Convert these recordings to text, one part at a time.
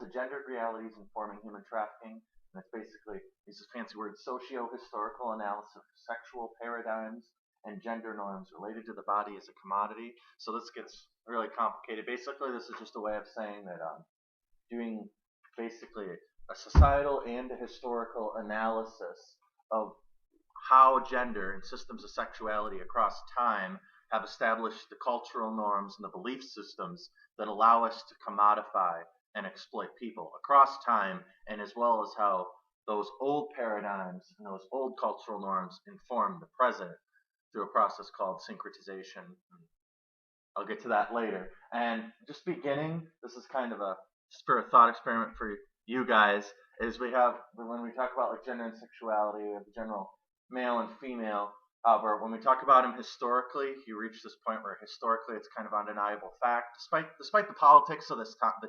the gendered realities informing human trafficking. And it's basically, these fancy words, socio-historical analysis of sexual paradigms and gender norms related to the body as a commodity. So this gets really complicated. Basically, this is just a way of saying that doing basically a societal and a historical analysis of how gender and systems of sexuality across time have established the cultural norms and the belief systems that allow us to commodify and exploit people across time, and as well as how those old paradigms and those old cultural norms inform the present through a process called syncretization. I'll get to that later. And just beginning, this is kind of a thought experiment for you guys, is we have, when we talk about like gender and sexuality, we have the general male and female. Where when we talk about him historically, you reach this point where historically it's kind of undeniable fact. Despite the politics of the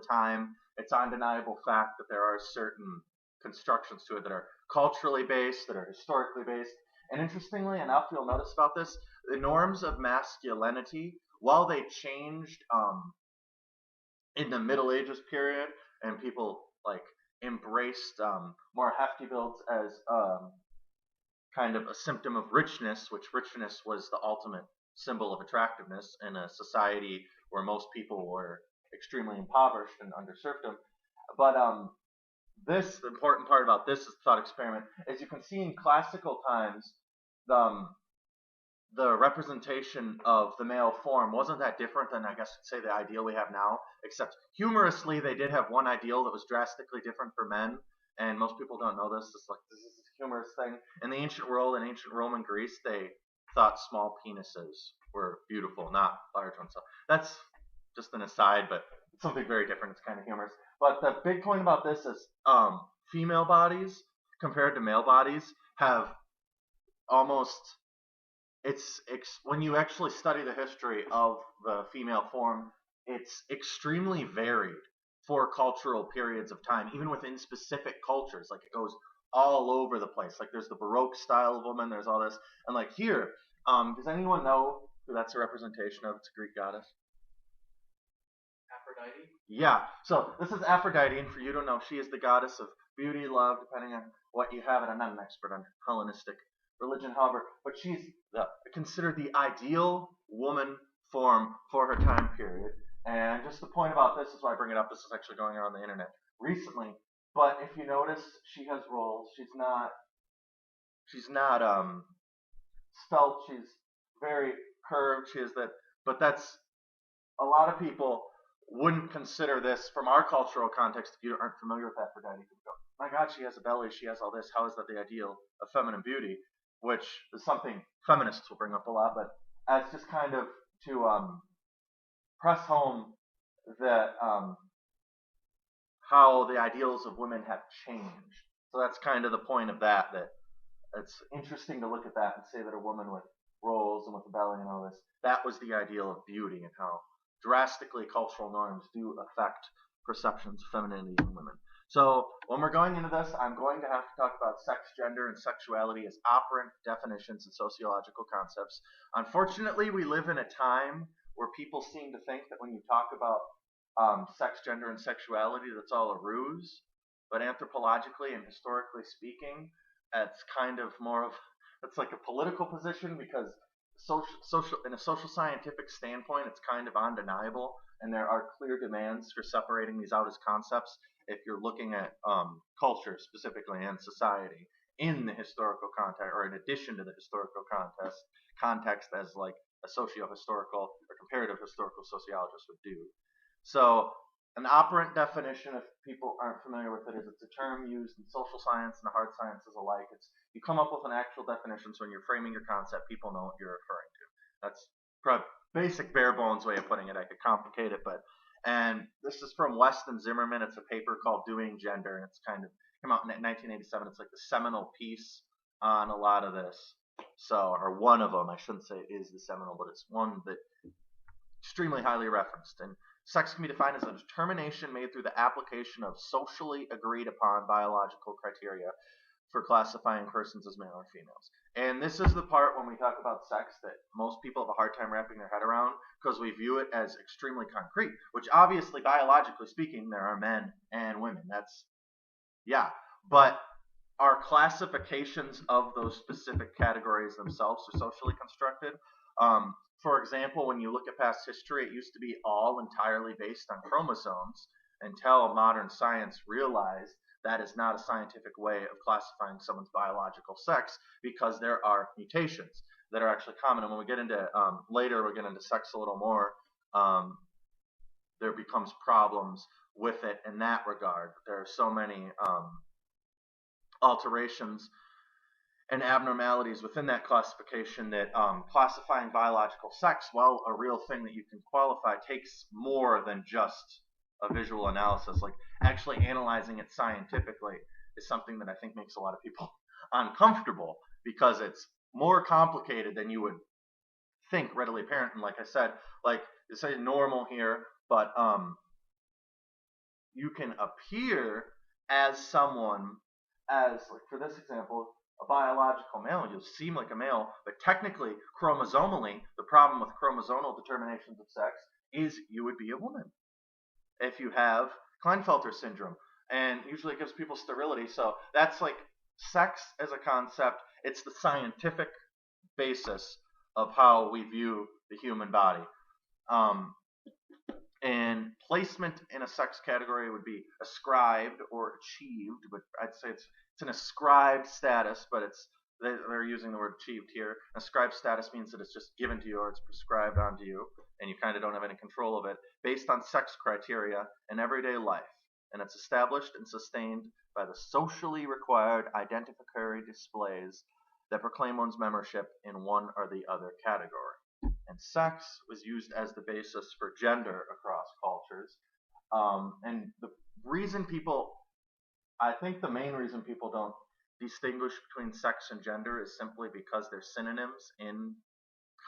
time, it's undeniable fact that there are certain constructions to it that are culturally based, that are historically based. And interestingly enough, you'll notice about this, the norms of masculinity, while they changed in the Middle Ages period, and people like embraced more hefty builds as kind of a symptom of richness, which richness was the ultimate symbol of attractiveness in a society where most people were extremely impoverished and under serfdom. But the important part about this thought experiment is you can see in classical times the representation of the male form wasn't that different than, I guess you'd say, the ideal we have now, except humorously they did have one ideal that was drastically different for men. And most people don't know this. This is a humorous thing. In the ancient world, in ancient Rome and Greece, they thought small penises were beautiful, not large ones. So that's just an aside, but it's something very different. It's kind of humorous. But the big point about this is female bodies compared to male bodies have almost, when you actually study the history of the female form, it's extremely varied for cultural periods of time, even within specific cultures. Like, it goes all over the place. Like, there's the Baroque style of woman, there's all this. And like here, does anyone know who that's a representation of? It's a Greek goddess. Aphrodite? Yeah, so this is Aphrodite, and for you to know, she is the goddess of beauty, love, depending on what you have, and I'm not an expert on Hellenistic religion, however, but she's considered the ideal woman form for her time period. And just the point about this is why I bring it up. This is actually going around the internet recently. But if you notice, she has rolls. She's not spelt. She's very curved. She has that. But that's, a lot of people wouldn't consider this from our cultural context. If you aren't familiar with Aphrodite, you go, my God, she has a belly. She has all this. How is that the ideal of feminine beauty? Which is something feminists will bring up a lot. But as just kind of to press home that how the ideals of women have changed. So that's kind of the point of that it's interesting to look at that and say that a woman with rolls and with a belly and all this, that was the ideal of beauty, and how drastically cultural norms do affect perceptions of femininity in women. So when we're going into this, I'm going to have to talk about sex, gender, and sexuality as operant definitions and sociological concepts. Unfortunately, we live in a time where people seem to think that when you talk about sex, gender, and sexuality, that's all a ruse. But anthropologically and historically speaking, it's kind of more of, it's like a political position, because in a social scientific standpoint, it's kind of undeniable, and there are clear demands for separating these out as concepts if you're looking at culture specifically and society in the historical context, or in addition to the historical context as like a socio-historical or comparative historical sociologist would do. So an operant definition, if people aren't familiar with it, is it's a term used in social science and the hard sciences alike. It's, you come up with an actual definition, so when you're framing your concept, people know what you're referring to. That's basic bare bones way of putting it. I could complicate it, and this is from Weston Zimmerman. It's a paper called Doing Gender, and it's kind of came out in 1987. It's like the seminal piece on a lot of this. So, or one of them, I shouldn't say it is the seminal, but it's one that extremely highly referenced. And sex can be defined as a determination made through the application of socially agreed upon biological criteria for classifying persons as male or females. And this is the part when we talk about sex that most people have a hard time wrapping their head around, because we view it as extremely concrete, which obviously, biologically speaking, there are men and women. That's, yeah. But our classifications of those specific categories themselves are socially constructed. For example, when you look at past history, it used to be all entirely based on chromosomes until modern science realized that is not a scientific way of classifying someone's biological sex, because there are mutations that are actually common. And when we get into later, we'll get into sex a little more. There becomes problems with it in that regard. There are so many alterations and abnormalities within that classification that classifying biological sex, while a real thing that you can qualify, takes more than just a visual analysis. Like, actually analyzing it scientifically is something that I think makes a lot of people uncomfortable, because it's more complicated than you would think readily apparent. And like I said, like, you say normal here, but you can appear as someone, as, like, for this example, a biological male. You'll seem like a male, but technically, chromosomally, the problem with chromosomal determinations of sex is you would be a woman if you have Klinefelter syndrome, and usually it gives people sterility. So that's like sex as a concept. It's the scientific basis of how we view the human body. And placement in a sex category would be ascribed or achieved, but I'd say it's an ascribed status, but they're using the word achieved here. An ascribed status means that it's just given to you, or it's prescribed onto you, and you kind of don't have any control of it, based on sex criteria in everyday life. And it's established and sustained by the socially required identificatory displays that proclaim one's membership in one or the other category. And sex was used as the basis for gender across cultures. And the reason I think the main reason people don't distinguish between sex and gender is simply because they're synonyms in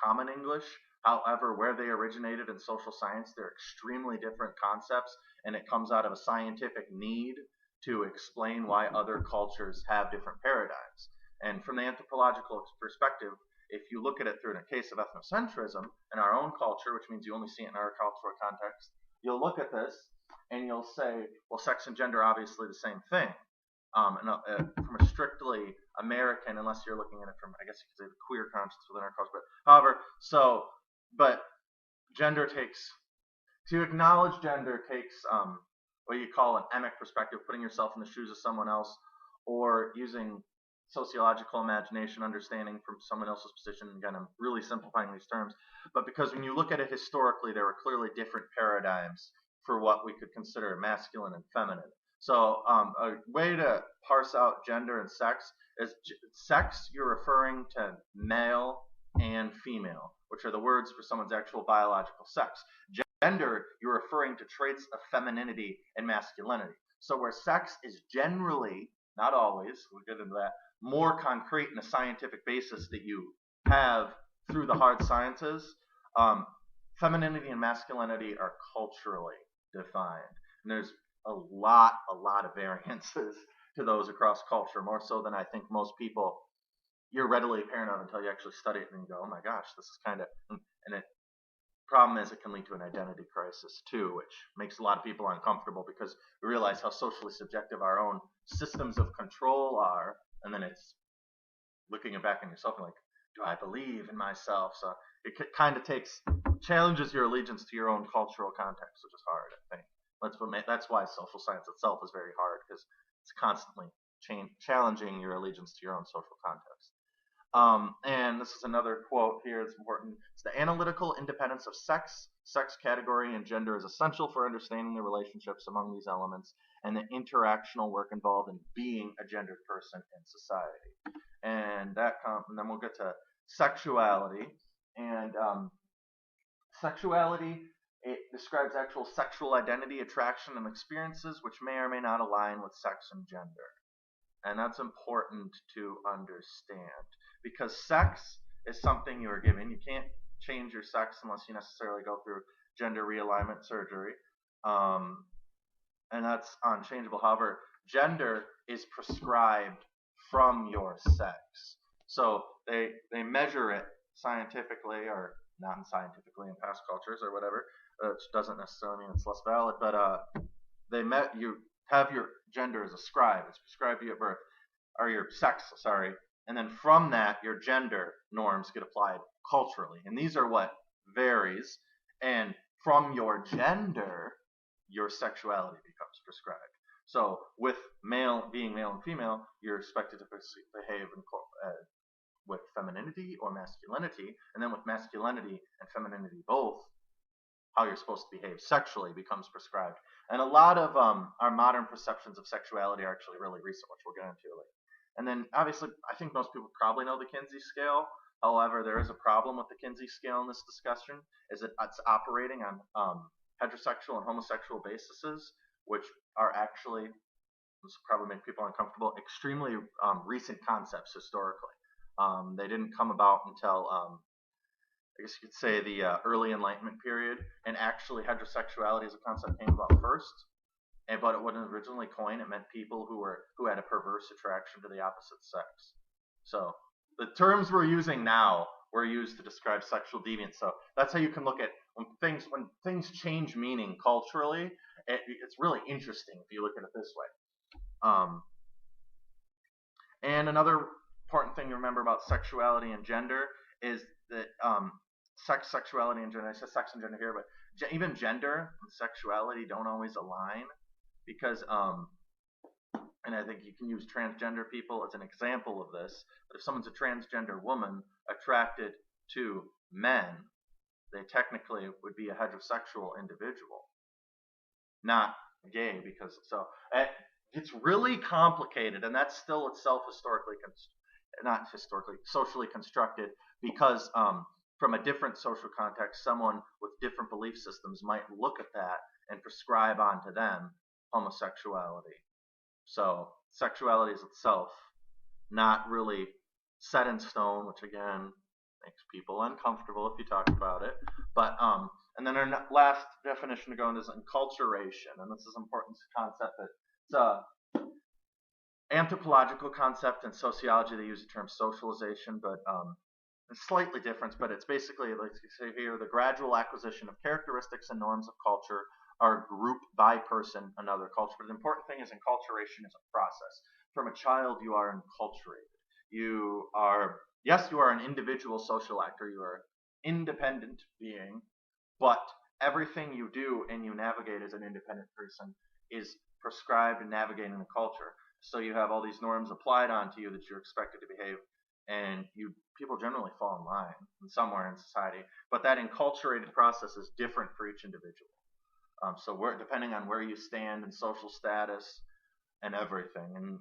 common English. However, where they originated in social science, they're extremely different concepts, and it comes out of a scientific need to explain why other cultures have different paradigms. And from the anthropological perspective, if you look at it through a case of ethnocentrism in our own culture, which means you only see it in our cultural context, you'll look at this and you'll say, well, sex and gender are obviously the same thing. From a strictly American, unless you're looking at it from, I guess you could say, the queer conscience within our culture. But gender to acknowledge gender takes what you call an emic perspective, putting yourself in the shoes of someone else, or using sociological imagination, understanding from someone else's position. Again, I'm really simplifying these terms, but because when you look at it historically, there were clearly different paradigms for what we could consider masculine and feminine. So a way to parse out gender and sex is sex, you're referring to male and female, which are the words for someone's actual biological sex. Gender, you're referring to traits of femininity and masculinity. So where sex is generally, not always, we'll get into that, more concrete in a scientific basis that you have through the hard sciences, femininity and masculinity are culturally defined. And there's a lot of variances to those across culture, more so than I think most people, you're readily apparent of until you actually study it and you go, oh my gosh, this is kind of, and it, problem is it can lead to an identity crisis too, which makes a lot of people uncomfortable because we realize how socially subjective our own systems of control are, and then it's looking back on yourself and like, do I believe in myself? So it kind of challenges your allegiance to your own cultural context, which is hard, I think. That's why social science itself is very hard, because it's constantly challenging your allegiance to your own social context. And this is another quote here that's important. It's the analytical independence of sex, category, and gender is essential for understanding the relationships among these elements and the interactional work involved in being a gendered person in society. And then we'll get to sexuality. And sexuality, it describes actual sexual identity, attraction, and experiences which may or may not align with sex and gender. And that's important to understand, because sex is something you are given. You can't change your sex unless you necessarily go through gender realignment surgery, and that's unchangeable. However, gender is prescribed from your sex. So they measure it scientifically or non-scientifically in past cultures or whatever, which doesn't necessarily mean it's less valid, but you have your gender as ascribed. It's prescribed to you at birth, or your sex, sorry, and then from that, your gender norms get applied culturally. And these are what varies, and from your gender, your sexuality becomes prescribed. So with being male and female, you're expected to behave with femininity or masculinity, and then with masculinity and femininity both, how you're supposed to behave sexually becomes prescribed. And a lot of our modern perceptions of sexuality are actually really recent, which we'll get into later. And then, obviously, I think most people probably know the Kinsey scale. However, there is a problem with the Kinsey scale in this discussion, is that it's operating on heterosexual and homosexual bases, which are actually, this will probably make people uncomfortable, extremely recent concepts historically. They didn't come about until, I guess you could say, the early Enlightenment period, and actually heterosexuality as a concept came about first. But it wasn't originally coined. It meant people who had a perverse attraction to the opposite sex. So the terms we're using now were used to describe sexual deviance. So that's how you can look at when things change meaning culturally. It's really interesting if you look at it this way. And another important thing to remember about sexuality and gender is that sex, sexuality, and gender. I said sex and gender here, but even gender and sexuality don't always align. Because, and I think you can use transgender people as an example of this, but if someone's a transgender woman attracted to men, they technically would be a heterosexual individual, not gay, because so it's really complicated, and that's still itself socially constructed, because from a different social context, someone with different belief systems might look at that and prescribe onto them homosexuality. So sexuality is itself not really set in stone, which again makes people uncomfortable if you talk about it. But and then our last definition to go into is enculturation, and this is an important concept. That it's a anthropological concept. In sociology, they use the term socialization, but it's slightly different. But it's basically, like you say here, the gradual acquisition of characteristics and norms of culture are grouped by person, another culture. But the important thing is enculturation is a process. From a child, you are enculturated. You are an individual social actor. You are an independent being, but everything you do and you navigate as an independent person is prescribed and navigating the culture. So you have all these norms applied onto you that you're expected to behave, and people generally fall in line somewhere in society. But that enculturated process is different for each individual. So depending on where you stand in social status and everything. And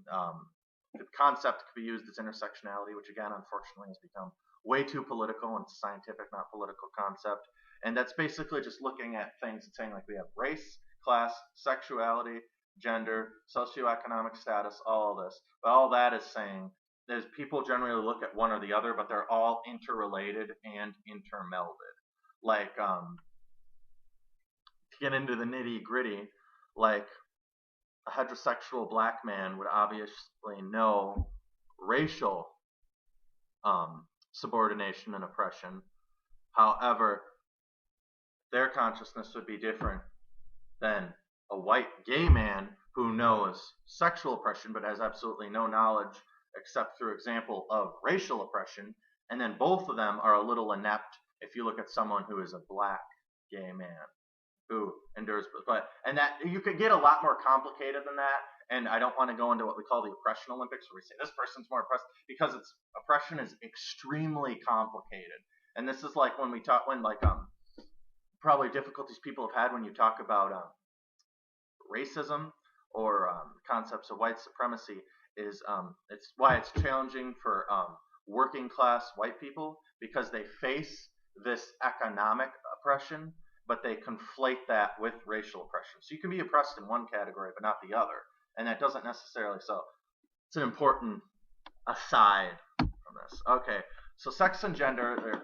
the concept could be used as intersectionality, which again, unfortunately, has become way too political, and it's a scientific, not political concept. And that's basically just looking at things and saying, like, we have race, class, sexuality, gender, socioeconomic status, all of this. But all that is saying is people generally look at one or the other, but they're all interrelated and intermelded. Like, to get into the nitty-gritty, like a heterosexual black man would obviously know racial subordination and oppression. However, their consciousness would be different than a white gay man who knows sexual oppression but has absolutely no knowledge except through example of racial oppression. And then both of them are a little inept if you look at someone who is a black gay man who endures, and that you could get a lot more complicated than that. And I don't want to go into what we call the oppression Olympics, where we say this person's more oppressed, because oppression is extremely complicated. And this is like probably difficulties people have had when you talk about racism or concepts of white supremacy is it's why it's challenging for working class white people, because they face this economic oppression, but they conflate that with racial oppression. So you can be oppressed in one category, but not the other. And that doesn't necessarily, so it's an important aside from this. Okay, so sex and gender, they're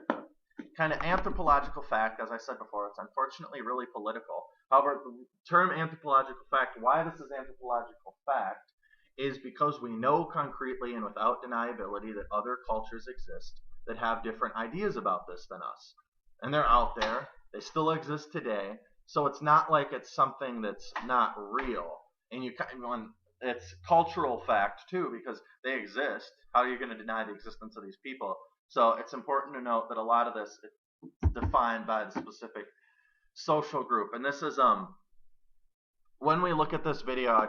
kind of anthropological fact. As I said before, it's unfortunately really political. However, the term anthropological fact, why this is anthropological fact, is because we know concretely and without deniability that other cultures exist that have different ideas about this than us. And they're out there. They still exist today. So it's not like it's something that's not real. And it's cultural fact too, because they exist. How are you going to deny the existence of these people? So it's important to note that a lot of this is defined by the specific social group. And this is when we look at this video, I'd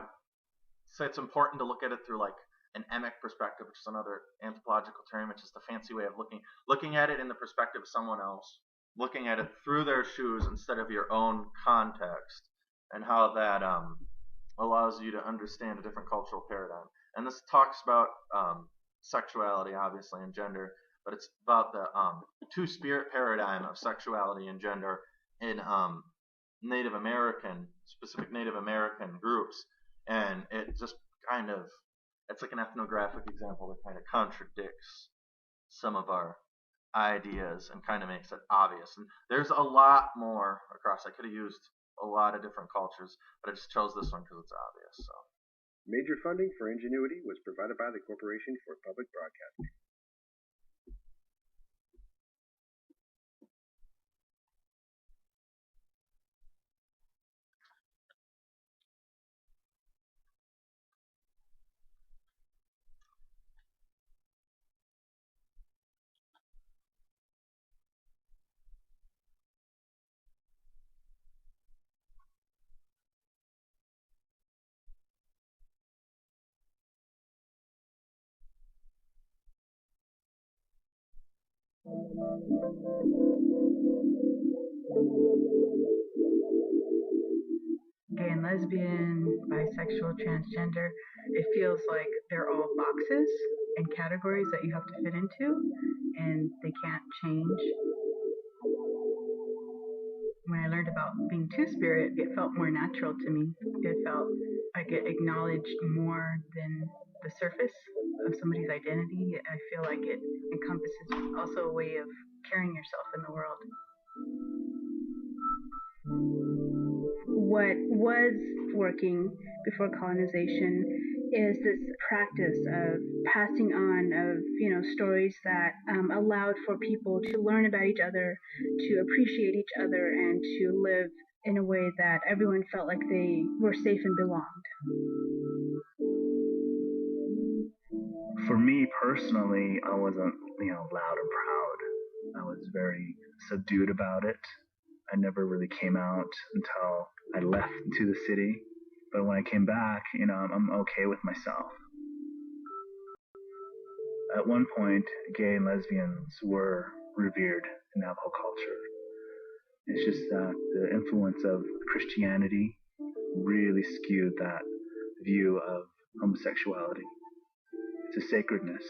say it's important to look at it through like an emic perspective, which is another anthropological term, which is the fancy way of looking at it in the perspective of someone else, looking at it through their shoes instead of your own context, and how that allows you to understand a different cultural paradigm. And this talks about sexuality, obviously, and gender, but it's about the two-spirit paradigm of sexuality and gender in Native American, specific Native American groups. And it just kind of, it's like an ethnographic example that kind of contradicts some of our ideas and kind of makes it obvious. And there's a lot more across. I could have used a lot of different cultures, but I just chose this one because it's obvious. So, major funding for Ingenuity was provided by the Corporation for Public Broadcasting. Gay and lesbian, bisexual, transgender, it feels like they're all boxes and categories that you have to fit into, and they can't change. When I learned about being two-spirit, it felt more natural to me. It felt like it acknowledged more than the surface of somebody's identity. I feel like it encompasses also a way of carrying yourself in the world. What was working before colonization is this practice of passing on of, stories that allowed for people to learn about each other, to appreciate each other, and to live in a way that everyone felt like they were safe and belonged. For me personally, I wasn't, loud or proud. I was very subdued about it. I never really came out until I left to the city. But when I came back, I'm okay with myself. At one point, gay and lesbians were revered in Navajo culture. It's just that the influence of Christianity really skewed that view of homosexuality. It's a sacredness.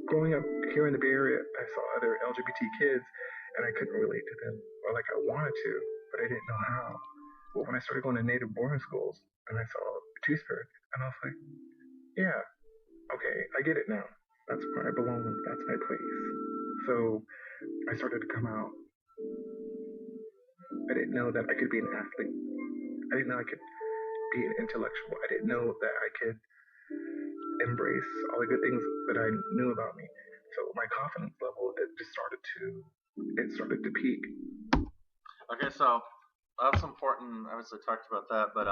Growing up here in the Bay Area, I saw other LGBT kids, and I couldn't relate to them, or like I wanted to, but I didn't know how. But when I started going to Native boarding schools, and I saw Two-Spirit, and I was like, yeah, okay, I get it now. That's where I belong. That's my place. So I started to come out. I didn't know that I could be an athlete. I didn't know I could be an intellectual. I didn't know that I could embrace all the good things that I knew about me. So my confidence level, it started to peak. Okay, so that's important. I obviously talked about that, but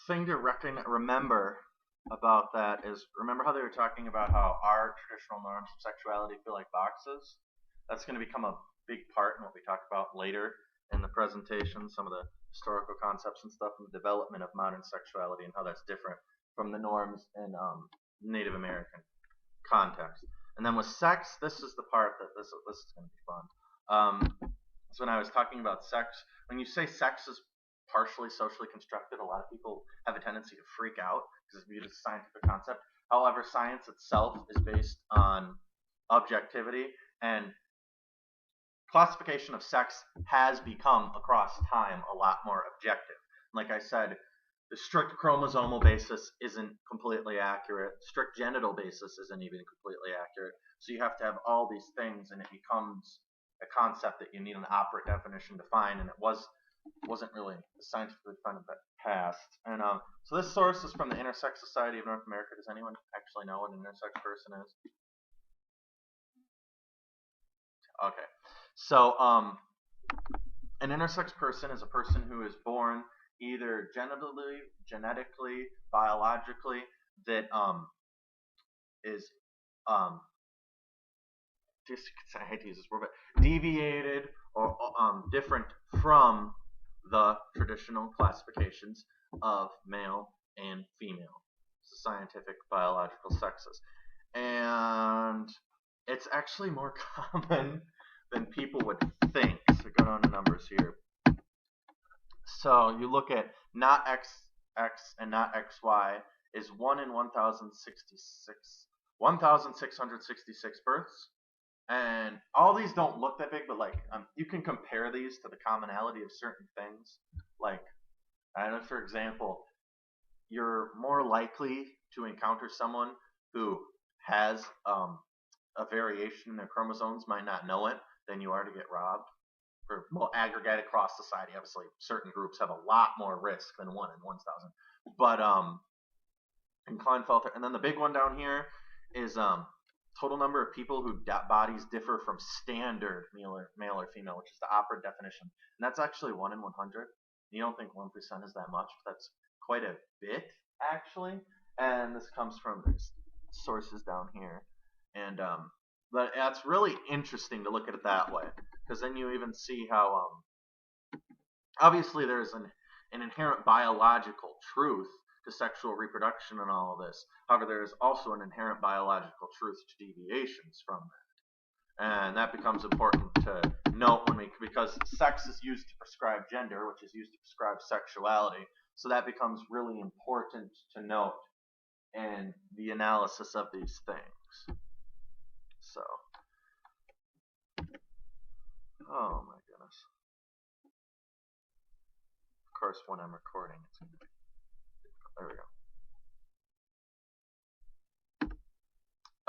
thing to remember about that is, remember how they were talking about how our traditional norms of sexuality feel like boxes? That's going to become a big part in what we talk about later in the presentation, some of the historical concepts and stuff, and the development of modern sexuality and how that's different from the norms in Native American context. And then with sex, this is the part that this is going to be fun. So when I was talking about sex, when you say sex is partially socially constructed, a lot of people have a tendency to freak out because it's viewed as a scientific concept. However, science itself is based on objectivity, and classification of sex has become, across time, a lot more objective. Like I said, the strict chromosomal basis isn't completely accurate. Strict genital basis isn't even completely accurate. So you have to have all these things, and it becomes a concept that you need an operant definition to find. And it was wasn't really scientifically defined in the past. And so this source is from the Intersex Society of North America. Does anyone actually know what an intersex person is? Okay. So an intersex person is a person who is born either genetically, biologically, that is I hate to use this word, but deviated or different from the traditional classifications of male and female, scientific biological sexes. And it's actually more common than people would think. So going on to numbers here. So you look at not XX and not XY is 1 in 1,666 births. And all these don't look that big, but like you can compare these to the commonality of certain things. Like, I don't know, for example, you're more likely to encounter someone who has a variation in their chromosomes, might not know it, than you are to get robbed. Or, well, aggregate across society, obviously, certain groups have a lot more risk than 1 in 1,000. But in Klinefelter, and then the big one down here is total number of people whose bodies differ from standard male or female, which is the Oxford definition. And that's actually 1 in 100. You don't think 1% is that much, but that's quite a bit, actually. And this comes from sources down here. And but it's really interesting to look at it that way, because then you even see how obviously there's an inherent biological truth to sexual reproduction and all of this. However, there is also an inherent biological truth to deviations from that. And that becomes important to note because sex is used to prescribe gender, which is used to prescribe sexuality. So that becomes really important to note in the analysis of these things. So, oh my goodness. Of course, when I'm recording, it's going to be, there we go.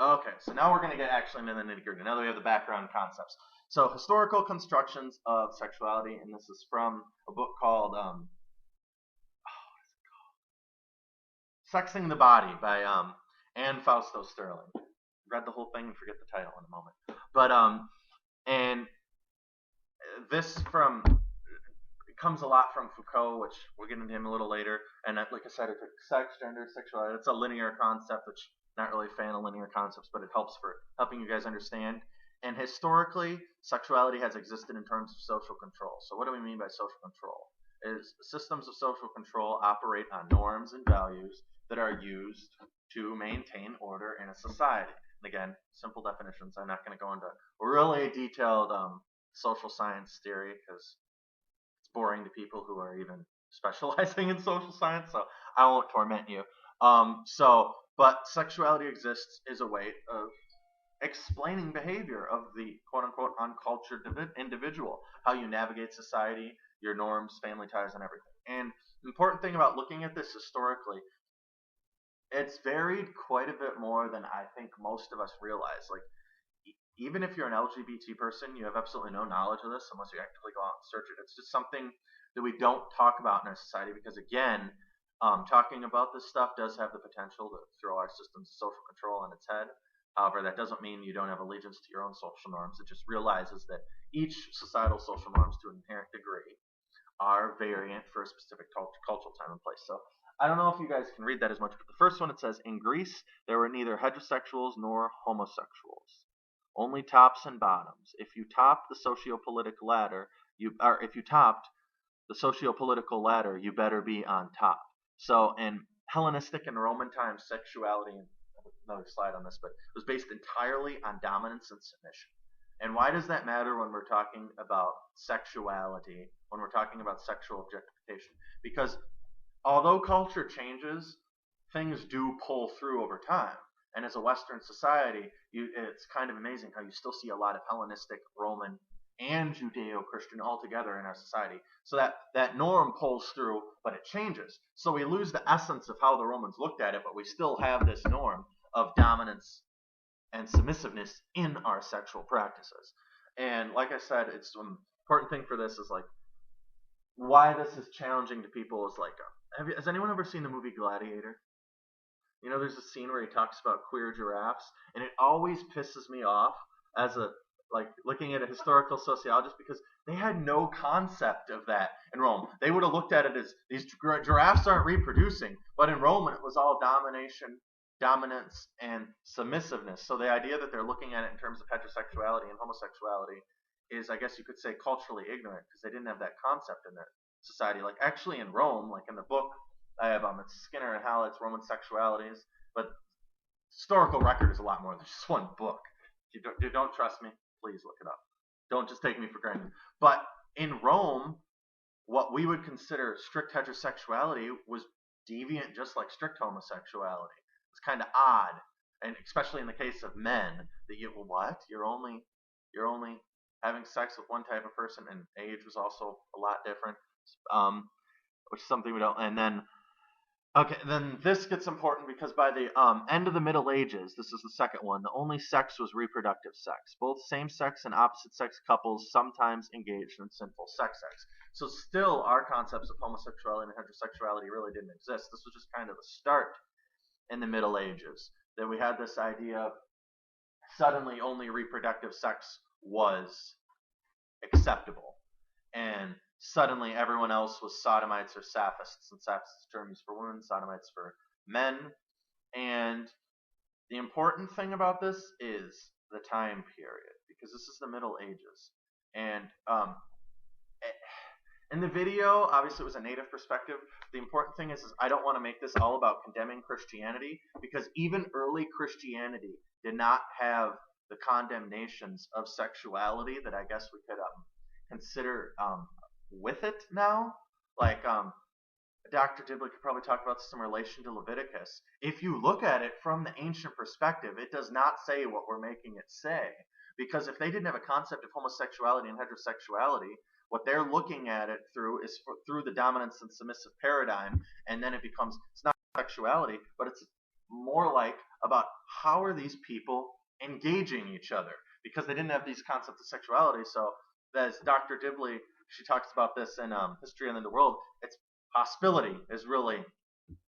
Okay, so now we're going to get actually into the nitty-gritty. Now that we have the background concepts. So, historical constructions of sexuality, and this is from a book called, what is it called? Sexing the Body by Anne Fausto Sterling. Read the whole thing and forget the title in a moment. But and this comes a lot from Foucault, which we'll get into him a little later. And like I said, it took sex, gender, sexuality. It's a linear concept, which I'm not really a fan of linear concepts, but it helps for helping you guys understand. And historically, sexuality has existed in terms of social control. So what do we mean by social control? Is systems of social control operate on norms and values that are used to maintain order in a society. And again, simple definitions. I'm not going to go into really detailed social science theory because it's boring to people who are even specializing in social science, so I won't torment you. But sexuality exists as a way of explaining behavior of the quote-unquote uncultured individual, how you navigate society, your norms, family ties, and everything. And the important thing about looking at this historically, it's varied quite a bit more than I think most of us realize. Like, even if you're an LGBT person, you have absolutely no knowledge of this unless you actively go out and search it. It's just something that we don't talk about in our society because, again, talking about this stuff does have the potential to throw our systems of social control on its head. However, that doesn't mean you don't have allegiance to your own social norms. It just realizes that each societal social norms, to an inherent degree, are variant for a specific cultural time and place. So I don't know if you guys can read that as much, but the first one, it says, in Greece, there were neither heterosexuals nor homosexuals, only tops and bottoms. If you topped the socio-political ladder, you better be on top. So in Hellenistic and Roman times, sexuality, and another slide on this, but it was based entirely on dominance and submission. And why does that matter when we're talking about sexuality, when we're talking about sexual objectification? Because although culture changes, things do pull through over time. And as a Western society, it's kind of amazing how you still see a lot of Hellenistic, Roman, and Judeo-Christian all together in our society. So that norm pulls through, but it changes. So we lose the essence of how the Romans looked at it, but we still have this norm of dominance and submissiveness in our sexual practices. And like I said, it's an important thing for this is like, why this is challenging to people is like, has anyone ever seen the movie Gladiator? You know, there's a scene where he talks about queer giraffes, and it always pisses me off as a looking at a historical sociologist, because they had no concept of that in Rome. They would have looked at it as these giraffes aren't reproducing, but in Rome it was all domination, dominance, and submissiveness. So the idea that they're looking at it in terms of heterosexuality and homosexuality is, I guess you could say, culturally ignorant, because they didn't have that concept in their society. Like actually in Rome, like in the book I have, it's Skinner and Hallett's Roman Sexualities, but historical record is a lot more than just one book. If you don't trust me, please look it up. Don't just take me for granted. But in Rome, what we would consider strict heterosexuality was deviant, just like strict homosexuality. It's kind of odd, and especially in the case of men, that you're only having sex with one type of person, and age was also a lot different, which is something we don't. And then then this gets important because by the end of the Middle Ages, this is the second one, the only sex was reproductive sex. Both same-sex and opposite-sex couples sometimes engaged in sinful sex acts. So still, our concepts of homosexuality and heterosexuality really didn't exist. This was just kind of the start in the Middle Ages, that we had this idea of suddenly only reproductive sex was acceptable. And suddenly everyone else was sodomites or saphists, and saphists terms for women, sodomites for men. And the important thing about this is the time period, because this is the Middle Ages. And in the video, obviously it was a native perspective. The important thing is I don't want to make this all about condemning Christianity, because even early Christianity did not have the condemnations of sexuality that I guess we could consider with it now. Like Dr. Dibley could probably talk about this in relation to Leviticus. If you look at it from the ancient perspective, it does not say what we're making it say. Because if they didn't have a concept of homosexuality and heterosexuality, what they're looking at it through is through the dominance and submissive paradigm, and then it's not sexuality, but it's more like about how are these people engaging each other, because they didn't have these concepts of sexuality. So as Dr. Dibley, she talks about this in History and the World, it's hostility is really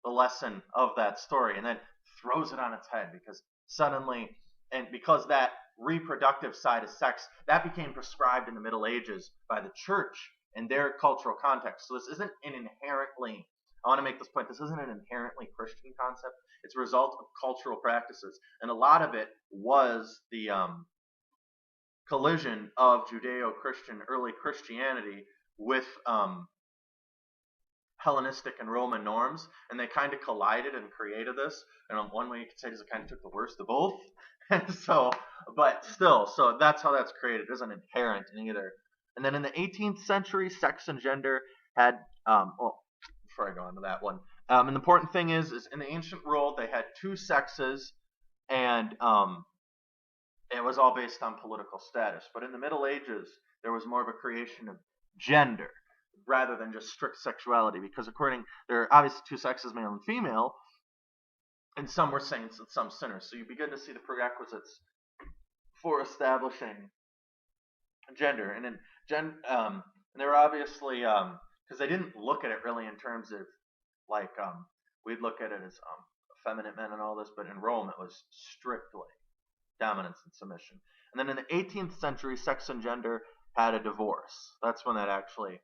the lesson of that story, and then throws it on its head, because suddenly, and because that reproductive side of sex, that became prescribed in the Middle Ages by the church in their cultural context. So this isn't an inherently, I want to make this point, this isn't an inherently Christian concept. It's a result of cultural practices. And a lot of it was the collision of Judeo-Christian early Christianity with Hellenistic and Roman norms, and they kind of collided and created this. And one way you could say is it kind of took the worst of both. And so, but still, so that's how that's created. It isn't inherent in either. And then in the 18th century, sex and gender had, before I go on to that one, an important thing is in the ancient world, they had two sexes, and it was all based on political status. But in the Middle Ages, there was more of a creation of gender rather than just strict sexuality, because there are obviously two sexes, male and female, and some were saints and some sinners. So you begin to see the prerequisites for establishing gender. And and they were obviously, because they didn't look at it really in terms of like, we'd look at it as effeminate men and all this, but in Rome it was strictly dominance and submission. And then in the 18th century, sex and gender had a divorce. That's when that actually,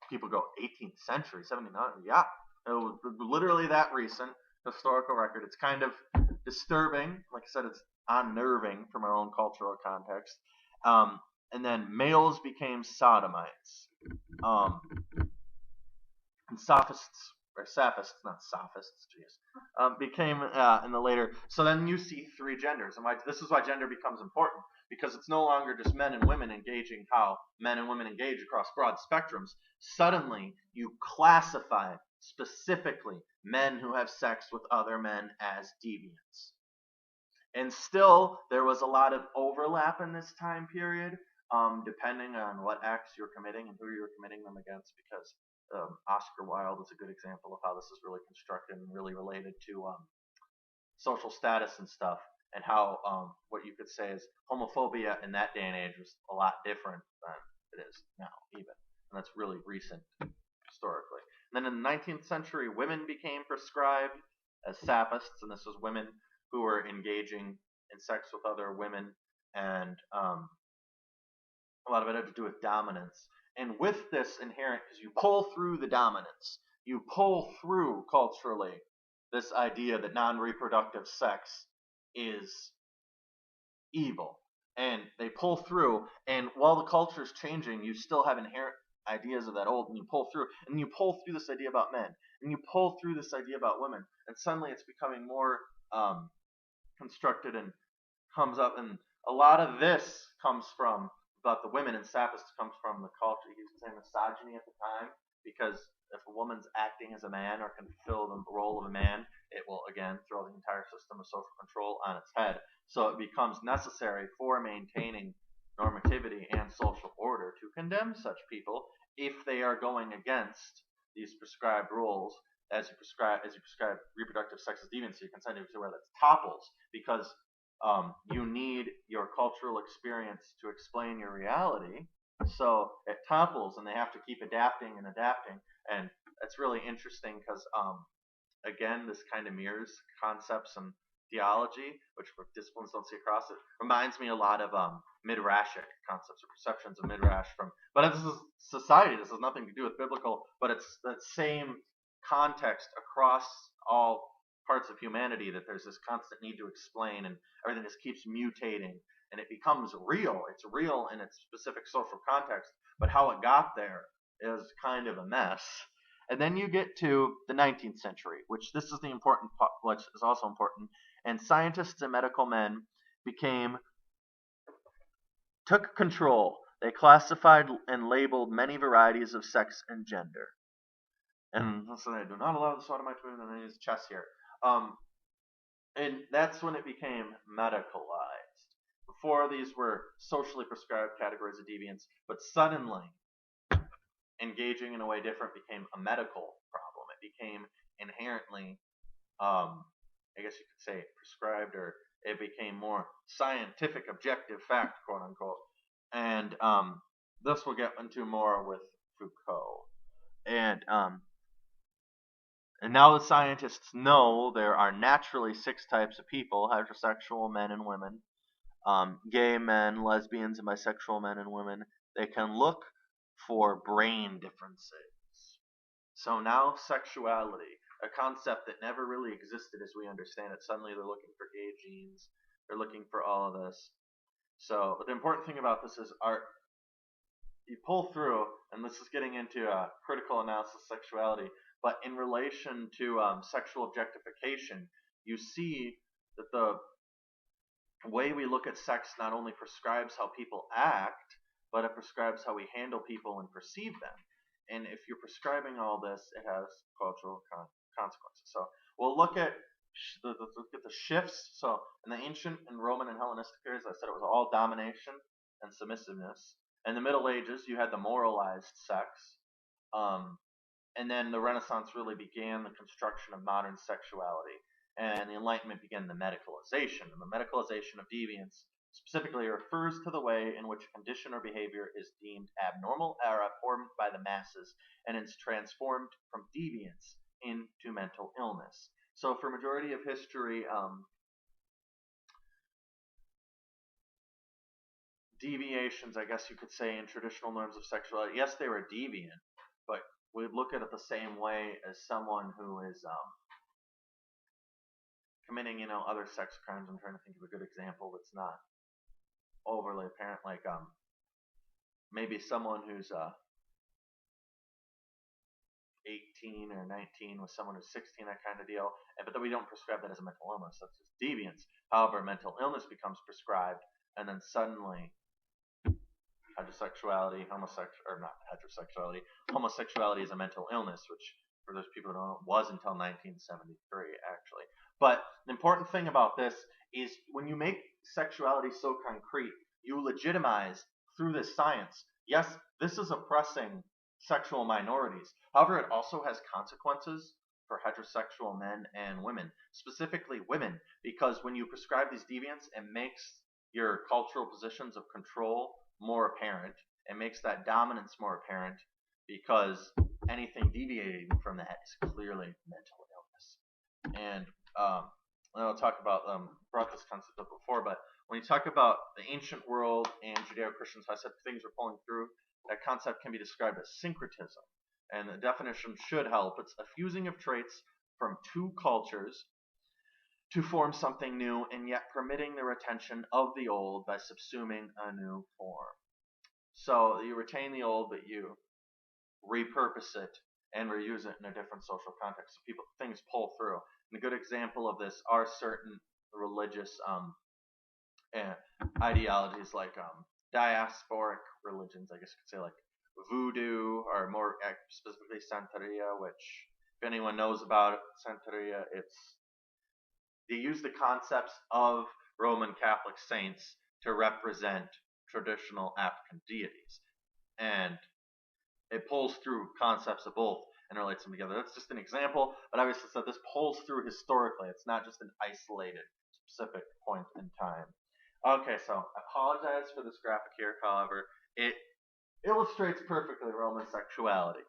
people go, 18th century, 79, yeah. It was literally that recent historical record. It's kind of disturbing. Like I said, it's unnerving from our own cultural context. And then males became sodomites. And sophists, or saphists, not sophists, became in the later. So then you see three genders. And this is why gender becomes important, because it's no longer just men and women engaging how men and women engage across broad spectrums. Suddenly, you classify specifically men who have sex with other men as deviants. And still, there was a lot of overlap in this time period, depending on what acts you're committing and who you're committing them against, because Oscar Wilde is a good example of how this is really constructed and really related to social status and stuff, and how what you could say is homophobia in that day and age was a lot different than it is now, even. and that's really recent historically. And then in the 19th century, women became prescribed as sappists, and this was women who were engaging in sex with other women, and a lot of it had to do with dominance. And with this inherent, because you pull through the dominance, you pull through culturally this idea that non-reproductive sex is evil. And they pull through, and while the culture is changing, you still have inherent ideas of that old, and you pull through, and you pull through this idea about men, and you pull through this idea about women, and suddenly it's becoming more constructed and comes up, and a lot of this comes from, about the women and sappists, comes from the culture. You could say misogyny at the time, because if a woman's acting as a man or can fulfill the role of a man, it will again throw the entire system of social control on its head. So it becomes necessary for maintaining normativity and social order to condemn such people if they are going against these prescribed rules. As you prescribe reproductive sex as deviancy, you can send it to where that topples, because you need your cultural experience to explain your reality. So it topples, and they have to keep adapting and adapting. And it's really interesting because, again, this kind of mirrors concepts and theology, which disciplines don't see across it. Reminds me a lot of midrashic concepts or perceptions of midrash but this is society. This has nothing to do with biblical, but it's that same context across all parts of humanity, that there's this constant need to explain, and everything just keeps mutating, and it becomes real. It's real in its specific social context, but how it got there is kind of a mess. And then you get to the 19th century, which this is the important part, which is also important, and scientists and medical men took control. They classified and labeled many varieties of sex and gender. And so they do not allow the sodomite to move, and they use chess here. And that's when it became medicalized. Before, these were socially prescribed categories of deviance, but suddenly engaging in a way different became a medical problem. It became inherently, I guess you could say, prescribed, or it became more scientific, objective fact, quote unquote. And this we'll get into more with Foucault. And now the scientists know there are naturally 6 types of people: heterosexual men and women, gay men, lesbians, and bisexual men and women. They can look for brain differences. So now sexuality, a concept that never really existed as we understand it, suddenly they're looking for gay genes. They're looking for all of this. So, but the important thing about this is you pull through, and this is getting into critical analysis of sexuality, but in relation to sexual objectification, you see that the way we look at sex not only prescribes how people act, but it prescribes how we handle people and perceive them. And if you're prescribing all this, it has cultural consequences. So we'll look at the shifts. So in the ancient and Roman and Hellenistic periods, I said it was all domination and submissiveness. In the Middle Ages, you had the moralized sex. And then the Renaissance really began the construction of modern sexuality. And the Enlightenment began the medicalization. And the medicalization of deviance specifically refers to the way in which a condition or behavior is deemed abnormal or abhorrent by the masses, and is transformed from deviance into mental illness. So for majority of history, deviations, I guess you could say, in traditional norms of sexuality, yes, they were deviant, but we look at it the same way as someone who is committing, other sex crimes. I'm trying to think of a good example that's not overly apparent, like maybe someone who's 18 or 19 with someone who's 16, that kind of deal. But then we don't prescribe that as a mental illness. That's just deviance. However, mental illness becomes prescribed, and then suddenly homosexuality is a mental illness, which for those people who don't know, was until 1973 actually. But the important thing about this is when you make sexuality so concrete, you legitimize through this science, yes, this is oppressing sexual minorities. However, it also has consequences for heterosexual men and women, specifically women, because when you prescribe these deviants, it makes your cultural positions of control more apparent. It makes that dominance more apparent. because anything deviating from that is clearly mental illness. And I'll talk about, brought this concept up before, but when you talk about the ancient world and Judeo-Christians, I said things are pulling through, that concept can be described as syncretism. And the definition should help. It's a fusing of traits from two cultures to form something new, and yet permitting the retention of the old by subsuming a new form. So you retain the old, but you repurpose it and reuse it in a different social context. So things pull through. And a good example of this are certain religious ideologies like diasporic religions, I guess you could say, like voodoo, or more specifically Santeria, which if anyone knows about Santeria, they use the concepts of Roman Catholic saints to represent traditional African deities. And it pulls through concepts of both and relates them together. That's just an example, but obviously said this pulls through historically. It's not just an isolated, specific point in time. Okay, so I apologize for this graphic here, however. It illustrates perfectly Roman sexuality.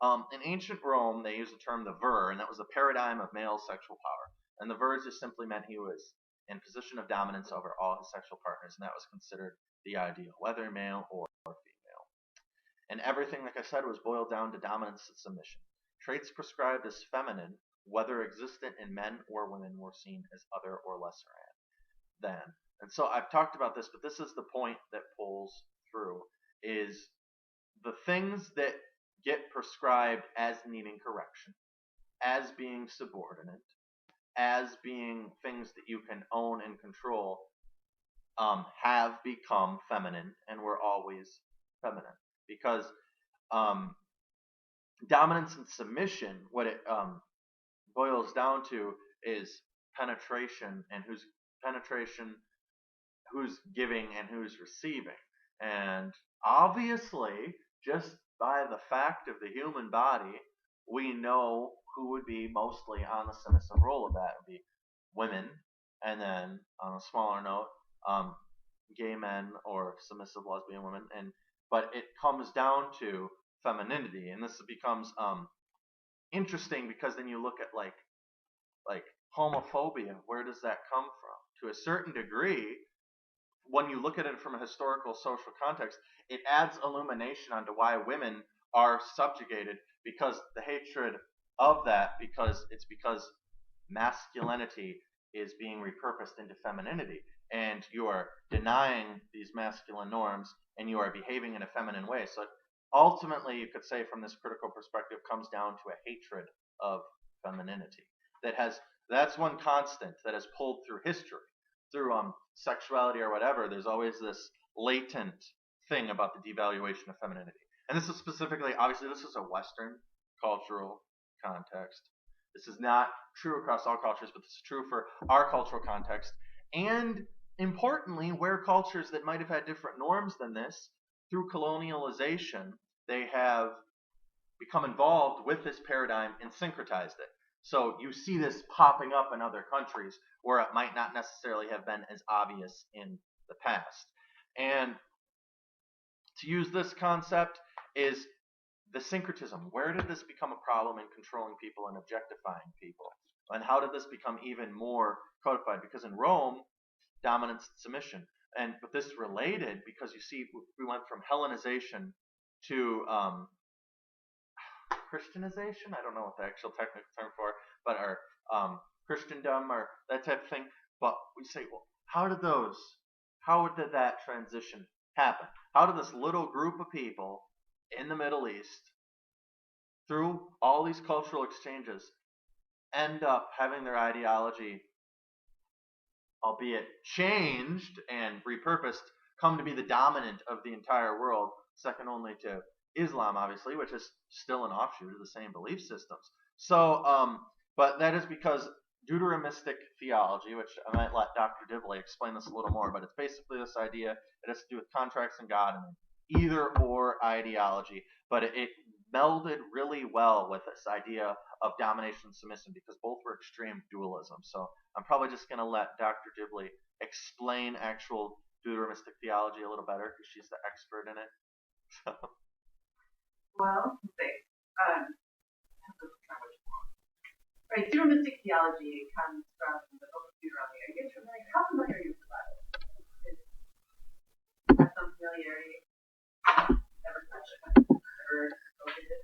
In ancient Rome, they used the term the vir, and that was the paradigm of male sexual power. And the vir just simply meant he was in position of dominance over all his sexual partners, and that was considered the ideal, whether male or female. And everything, like I said, was boiled down to dominance and submission. Traits prescribed as feminine, whether existent in men or women, were seen as other or lesser than. And so I've talked about this, but this is the point that pulls through, is the things that get prescribed as needing correction, as being subordinate, as being things that you can own and control, have become feminine and were always feminine. Because dominance and submission, what it boils down to is penetration, and who's giving and who's receiving. And obviously, just by the fact of the human body, we know who would be mostly on the submissive role of that. It would be women, and then on a smaller note, gay men or submissive lesbian women. But it comes down to femininity, and this becomes interesting because then you look at like homophobia. Where does that come from? To a certain degree, when you look at it from a historical social context, it adds illumination onto why women are subjugated, because the hatred of that, because masculinity is being repurposed into femininity, and you are denying these masculine norms, and you are behaving in a feminine way. So ultimately, you could say from this critical perspective, comes down to a hatred of femininity. That's one constant that has pulled through history. Through sexuality or whatever, there's always this latent thing about the devaluation of femininity. And this is specifically, obviously, this is a Western cultural context. This is not true across all cultures, but this is true for our cultural context. And importantly, where cultures that might have had different norms than this, through colonialization, they have become involved with this paradigm and syncretized it. So you see this popping up in other countries where it might not necessarily have been as obvious in the past. And to use this concept is the syncretism. Where did this become a problem in controlling people and objectifying people? And how did this become even more codified? Because in Rome, dominance and submission. But this related because you see we went from Hellenization to Christianization. I don't know what the actual technical term for it, but our Christendom or that type of thing. But we say, well, how did that transition happen? How did this little group of people in the Middle East, through all these cultural exchanges, end up having their ideology, albeit changed and repurposed, come to be the dominant of the entire world, second only to Islam, obviously, which is still an offshoot of the same belief systems. So, but that is because deuteromistic theology, which I might let Dr. Dibley explain this a little more, but it's basically this idea that has to do with contracts and God and either or ideology, but it melded really well with this idea of domination and submission because both were extreme dualism. So I'm probably just going to let Dr. Dibley explain actual deuteromistic theology a little better because she's the expert in it. Well, let's see. Right, pseudo-mystic theology comes from the book of Deuteronomy. Are you guys familiar? How familiar are you with the Bible? Have some familiarity? Never touched it? Or opened it?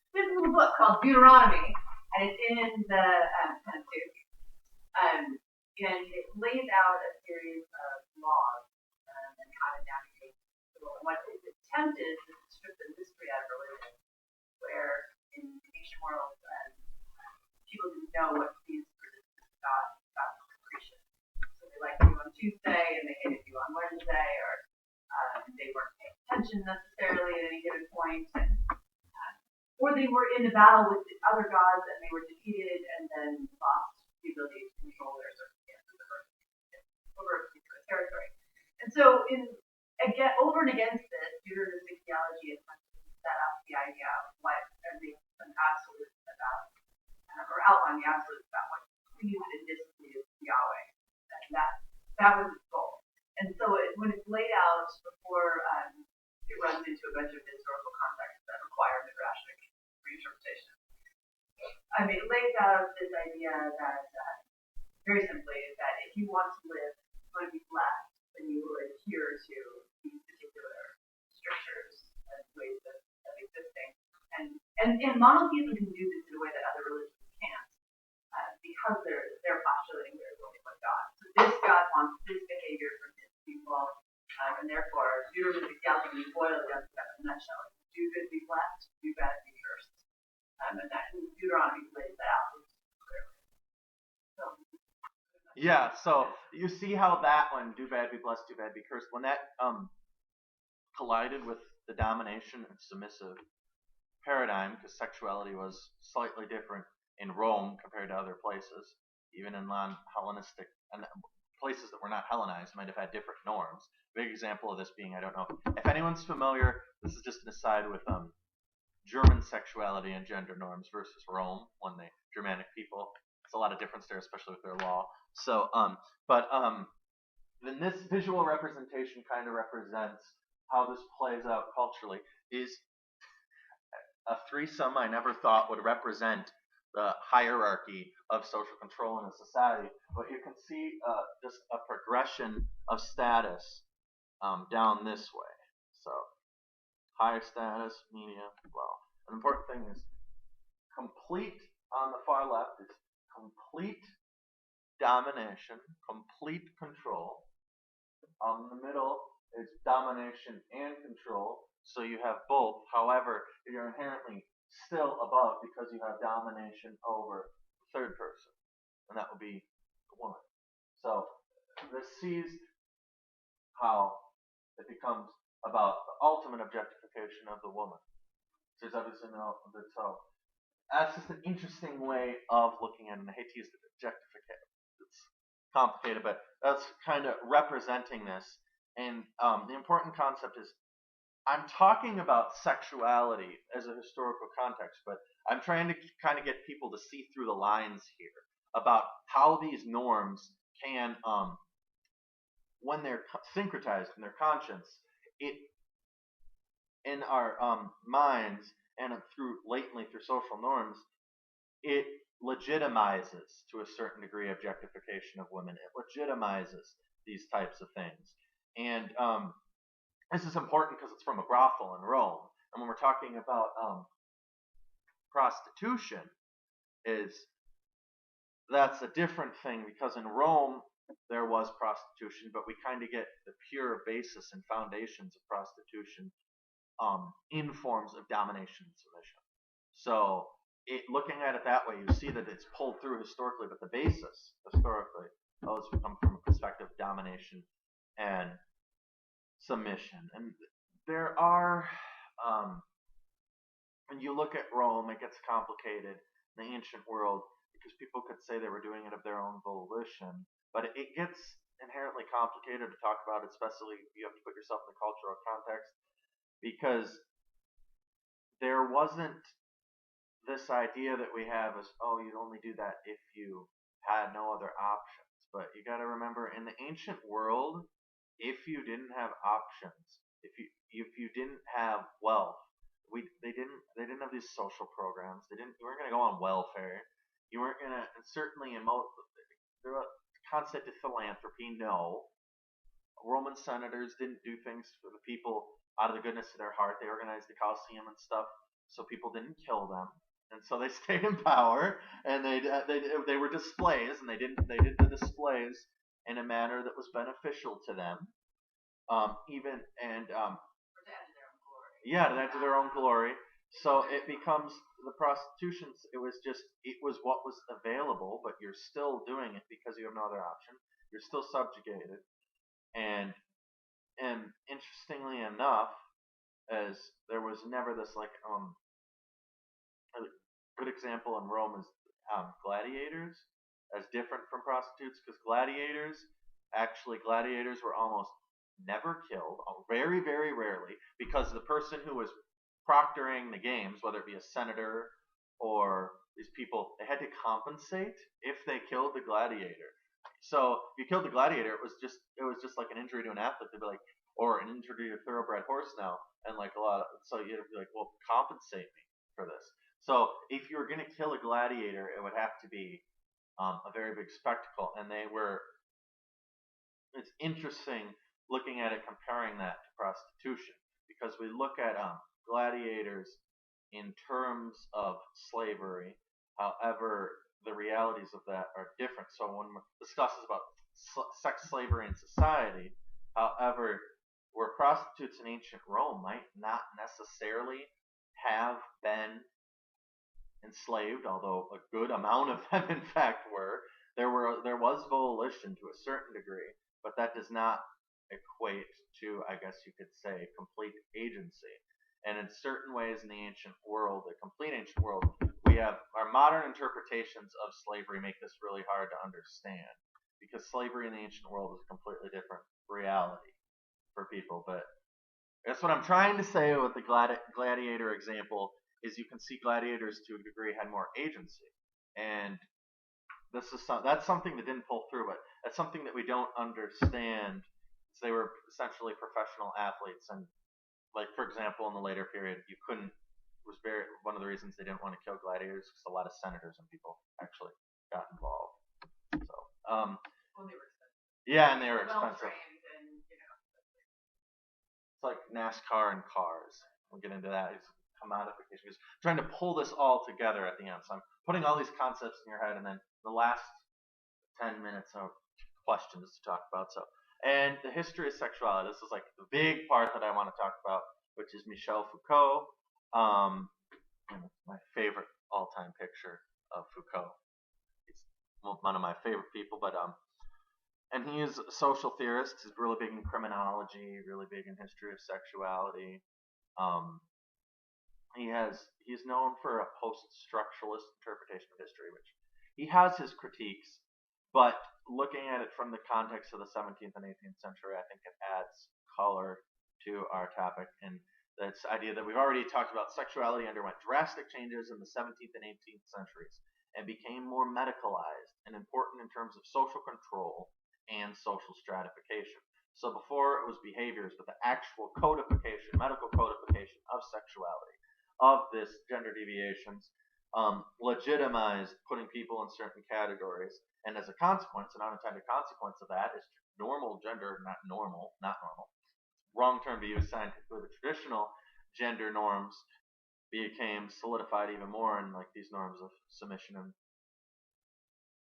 There's a little book called Deuteronomy, and it's in the Pentateuch. And it lays out a series of laws and how to navigate the world. And what its attempt is to strip the mystery out of religion, where in the ancient world, people didn't know what to use for this God creation. So they liked you on Tuesday and they hated you on Wednesday, or they weren't paying attention necessarily at any given point, or they were in a battle with other gods and they were defeated and then lost the ability to control their circumstances over a particular territory. And so, over and against this, Deuteronomic theology attempts to set up the idea of what everything an absolute about, or outline the absolute about what pleased and displeased Yahweh. And that was its goal. And so when it's laid out before it runs into a bunch of historical contexts that require midrashic reinterpretation. It lays out this idea that, very simply, that if you want to live, you want to be blessed, then you will adhere to these particular strictures and ways of existing. And monotheism can do this in a way that other religions can't, because they're postulating there's only one God. So this God wants this behavior from his people, and therefore Deuteronomic theology, we boil it down to that in a nutshell. Do good, be blessed. Do bad, be cursed. And that Deuteronomy lays that out clearly. Yeah, so you see how that one, do bad, be blessed, do bad, be cursed, when that collided with the domination and submissive paradigm, because sexuality was slightly different in Rome compared to other places, even in non-Hellenistic and places that were not Hellenized might have had different norms. Big example of this being, I don't know if anyone's familiar, this is just an aside, with German sexuality and gender norms versus Rome, when the Germanic people, there's a lot of difference there, especially with their law. So, then this visual representation kind of represents how this plays out culturally. Is a threesome I never thought would represent the hierarchy of social control in a society, but you can see just a progression of status down this way. So, higher status, medium, low. An important thing is complete on the far left is complete domination, complete control. On the middle is domination and control, so you have both. However, you're inherently still above because you have domination over the third person, and that would be the woman. So this sees how it becomes about the ultimate objectification of the woman. There's obviously no, so that's just an interesting way of looking at it. And I hate to use the objectification. It's complicated, but that's kind of representing this. And the important concept is, I'm talking about sexuality as a historical context, but I'm trying to kind of get people to see through the lines here about how these norms can, when they're syncretized in their conscience, it in our minds and latently through social norms, it legitimizes to a certain degree objectification of women. It legitimizes these types of things. And this is important because it's from a brothel in Rome. And when we're talking about prostitution, that's a different thing, because in Rome there was prostitution, but we kind of get the pure basis and foundations of prostitution in forms of domination and submission. So looking at it that way, you see that it's pulled through historically, but the basis historically always come from a perspective of domination and submission. And there are, when you look at Rome, it gets complicated in the ancient world, because people could say they were doing it of their own volition, but it gets inherently complicated to talk about, especially if you have to put yourself in the cultural context, because there wasn't this idea that we have as, oh, you'd only do that if you had no other options. But you got to remember, in the ancient world, if you didn't have options, if you didn't have wealth, they didn't have these social programs. You weren't going to go on welfare. You weren't going to, and certainly in most, the concept of philanthropy, no. Roman senators didn't do things for the people out of the goodness of their heart. They organized the Colosseum and stuff so people didn't kill them, and so they stayed in power. And they were displays, and they did the displays in a manner that was beneficial to them. Yeah, to their own glory. So it becomes the prostitutions. It was what was available, but you're still doing it because you have no other option. You're still subjugated, and interestingly enough, as there was never this a good example in Rome is gladiators, as different from prostitutes, because gladiators were almost never killed, very, very rarely, because the person who was proctoring the games, whether it be a senator or these people, they had to compensate if they killed the gladiator. So if you killed the gladiator, it was just like an injury to an athlete. They'd be like, or an injury to a thoroughbred horse now, and so you'd be like, well, compensate me for this. So if you were going to kill a gladiator, it would have to be a very big spectacle, and it's interesting looking at it, comparing that to prostitution, because we look at gladiators in terms of slavery. However, the realities of that are different. So when we discuss about sex slavery in society, however, where prostitutes in ancient Rome might not necessarily have been enslaved, although a good amount of them in fact were, there was volition to a certain degree, but that does not equate to, I guess you could say, complete agency. And in certain ways in the ancient world, the complete ancient world, we have our modern interpretations of slavery make this really hard to understand, because slavery in the ancient world is a completely different reality for people. But that's what I'm trying to say with the gladiator example, is you can see gladiators to a degree had more agency. And that's something that didn't pull through, but that's something that we don't understand. They were essentially professional athletes, and like, for example, in the later period, one of the reasons they didn't want to kill gladiators because a lot of senators and people actually got involved. So, they were expensive. Yeah, and they were expensive. And, it's like NASCAR and cars. We'll get into that. It's commodification. He's trying to pull this all together at the end. So I'm putting all these concepts in your head, and then the last 10 minutes of questions to talk about. And the history of sexuality. This is like the big part that I want to talk about, which is Michel Foucault. My favorite all-time picture of Foucault. He's one of my favorite people, and he is a social theorist. He's really big in criminology, really big in history of sexuality. He's known for a post-structuralist interpretation of history, which he has his critiques, but looking at it from the context of the 17th and 18th century, I think it adds color to our topic. And this idea that we've already talked about, sexuality underwent drastic changes in the 17th and 18th centuries and became more medicalized and important in terms of social control and social stratification. So before it was behaviors, but the actual codification, medical codification of sexuality, of this gender deviations, legitimized putting people in certain categories. And as a consequence, an unintended consequence of that is normal gender, not normal. Wrong term to use scientifically. The traditional gender norms became solidified even more, and like these norms of submission and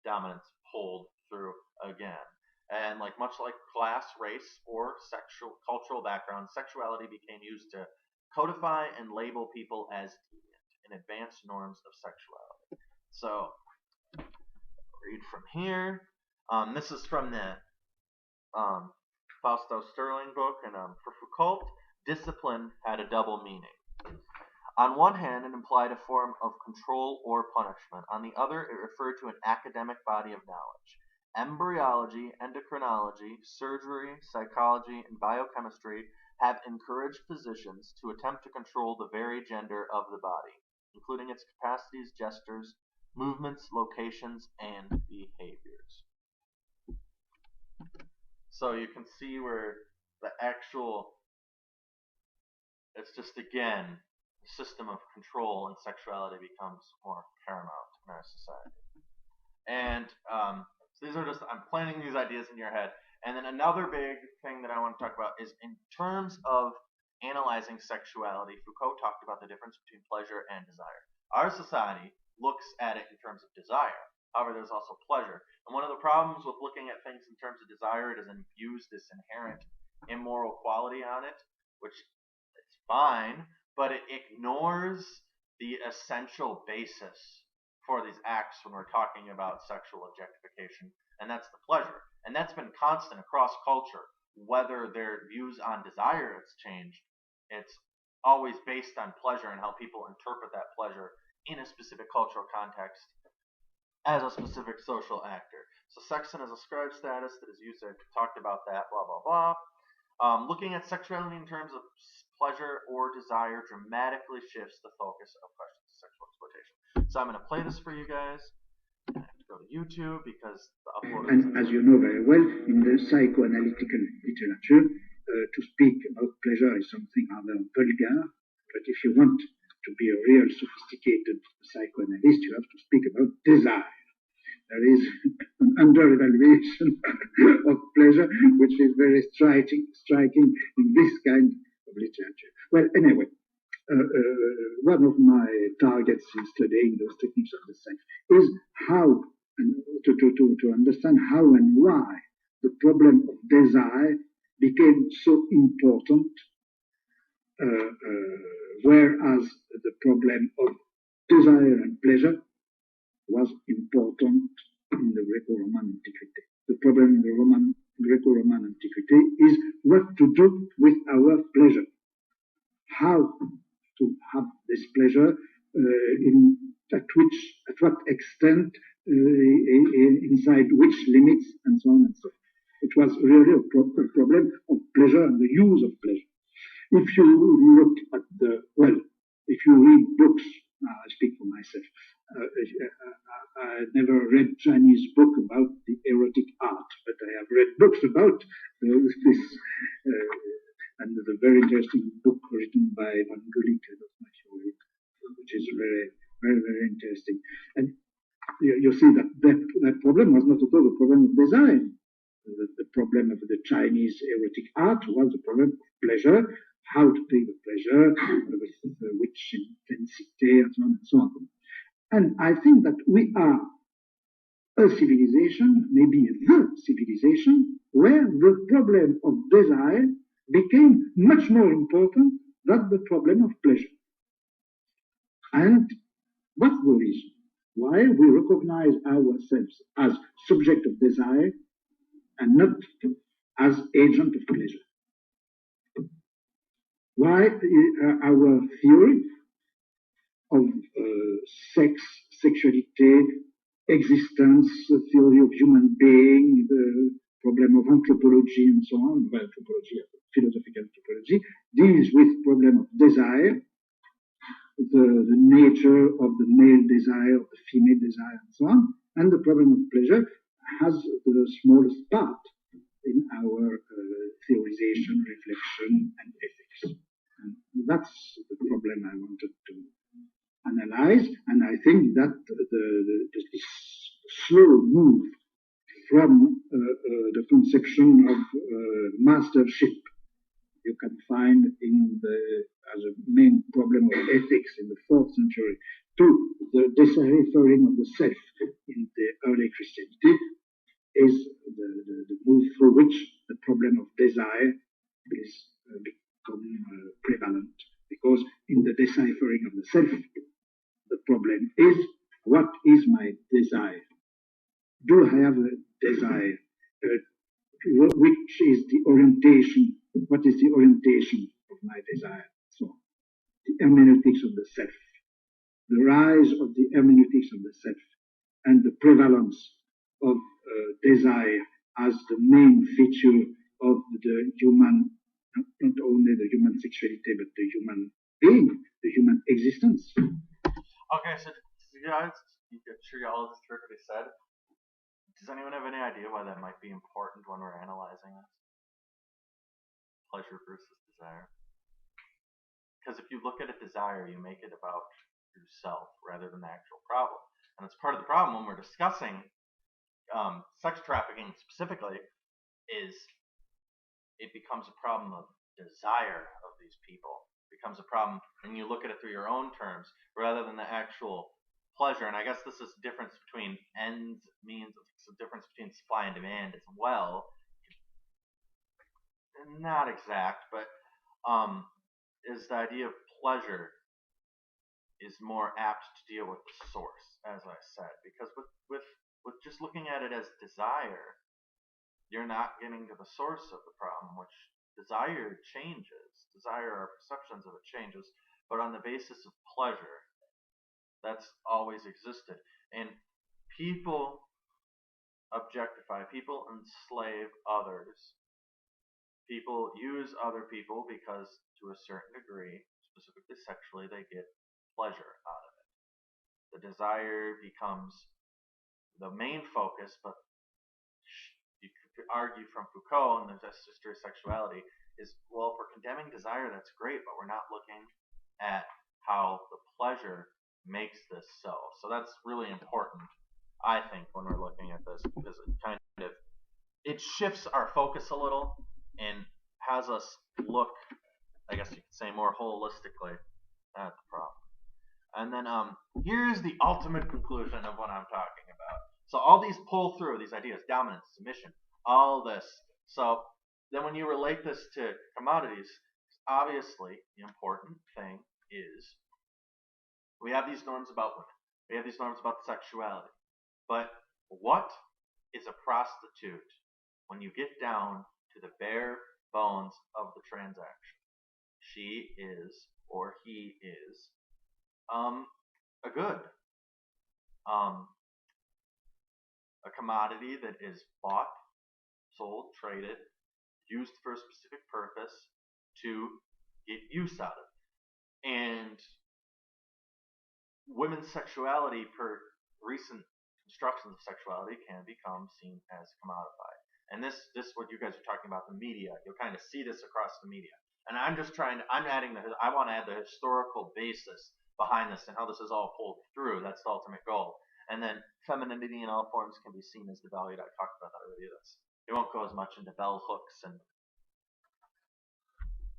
dominance pulled through again. And much like class, race, or cultural background, sexuality became used to codify and label people as deviant and advanced norms of sexuality. So, read from here. This is from the Fausto Sterling book, and for Foucault, discipline had a double meaning. On one hand, it implied a form of control or punishment. On the other, it referred to an academic body of knowledge. Embryology, endocrinology, surgery, psychology, and biochemistry have encouraged physicians to attempt to control the very gender of the body, including its capacities, gestures, movements, locations, and behaviors. So you can see where the actual, it's just again system of control and sexuality becomes more paramount in our society. And so these are just, I'm planting these ideas in your head. And then another big thing that I want to talk about is in terms of analyzing sexuality, Foucault talked about the difference between pleasure and desire. Our society looks at it in terms of desire. However, there's also pleasure. And one of the problems with looking at things in terms of desire, it has infused this inherent immoral quality on it, which is fine, but it ignores the essential basis for these acts when we're talking about sexual objectification, and that's the pleasure. And that's been constant across culture. Whether their views on desire has changed, it's always based on pleasure and how people interpret that pleasure in a specific cultural context as a specific social actor. So sex and as ascribed status that is used, I've talked about that, blah, blah, blah. Looking at sexuality in terms of pleasure or desire dramatically shifts the focus of questions of sexual exploitation. So I'm going to play this for you guys. I have to go to YouTube because the upload. And as you know very well, in the psychoanalytical literature, to speak about pleasure is something rather vulgar. But if you want to be a real sophisticated psychoanalyst, you have to speak about desire. There is an under-evaluation of pleasure, which is very striking in this kind of literature. Well, anyway, one of my targets in studying those techniques of the sex is how, and to understand how and why the problem of desire became so important, whereas the problem of desire and pleasure was important in the Greco-Roman antiquity. The problem in the Greco-Roman antiquity is what to do with our pleasure, how to have this pleasure, at what extent, inside which limits, and so on and so forth. It was really a problem of pleasure and the use of pleasure. If you look at if you read books, I speak for myself, I never read Chinese book about the erotic art, but I have read books about this, and the very interesting book written by Van Gulik, I don't know if you read, which is very, very, very interesting. And you see that problem was not at all the problem of design. The problem of the Chinese erotic art was the problem of pleasure, how to take the pleasure, with which intensity, and so on and so on. And I think that we are a civilization, maybe the civilization, where the problem of desire became much more important than the problem of pleasure. And what's the reason? Why we recognize ourselves as subject of desire and not as agent of pleasure? Why our theory of sex, sexuality, existence, the theory of human being, the problem of anthropology and so on, well, anthropology, philosophical anthropology, deals with problem of desire, the nature of the male desire, of the female desire, and so on, and the problem of pleasure has the smallest part in our theorization, reflection, and ethics. And that's the problem I wanted to analyze, and I think that this slow move from the conception of mastership you can find as a main problem of ethics in the 4th century to the deciphering of the self in the early Christianity is the move through which the problem of desire is become prevalent, because in the deciphering of the self, the problem is, what is my desire? Do I have a desire? Which is the orientation? What is the orientation of my desire? So, the hermeneutics of the self, the rise of the hermeneutics of the self, and the prevalence of desire as the main feature of the human, not only the human sexuality, but the human being, the human existence. Okay, so guys, I'm sure you all just heard what he said. Does anyone have any idea why that might be important when we're analyzing this? Pleasure versus desire. because if you look at a desire, you make it about yourself rather than the actual problem. And it's part of the problem when we're discussing sex trafficking specifically, is it becomes a problem of desire of these people. It becomes a problem when you look at it through your own terms rather than the actual pleasure. And I guess this is the difference between ends, means, it's the difference between supply and demand as well. Not exact, but is the idea of pleasure is more apt to deal with the source, as I said, because with just looking at it as desire, you're not getting to the source of the problem, which desire changes. Desire, our perceptions of it changes, but on the basis of pleasure, that's always existed. And people objectify, people enslave others. People use other people because, to a certain degree, specifically sexually, they get pleasure out of it. The desire becomes the main focus, but you could argue from Foucault and the history of sexuality is, well, if we're condemning desire, that's great, but we're not looking at how the pleasure makes this so. So that's really important, I think, when we're looking at this, because it shifts our focus a little and has us look, I guess you could say, more holistically at the problem. And then here's the ultimate conclusion of what I'm talking about. So all these pull through, these ideas, dominance, submission, all this. So then when you relate this to commodities, obviously the important thing is we have these norms about women. We have these norms about sexuality. But what is a prostitute when you get down to the bare bones of the transaction? She is, or he is, a good, a commodity that is bought, sold, traded, used for a specific purpose to get use out of. And women's sexuality, per recent constructions of sexuality, can become seen as commodified. And this what you guys are talking about, the media, you'll kind of see this across the media. And I'm just trying to, I want to add the historical basis behind this and how this is all pulled through. That's the ultimate goal. And then femininity in all forms can be seen as devalued. I talked about that already. It won't go as much into bell hooks and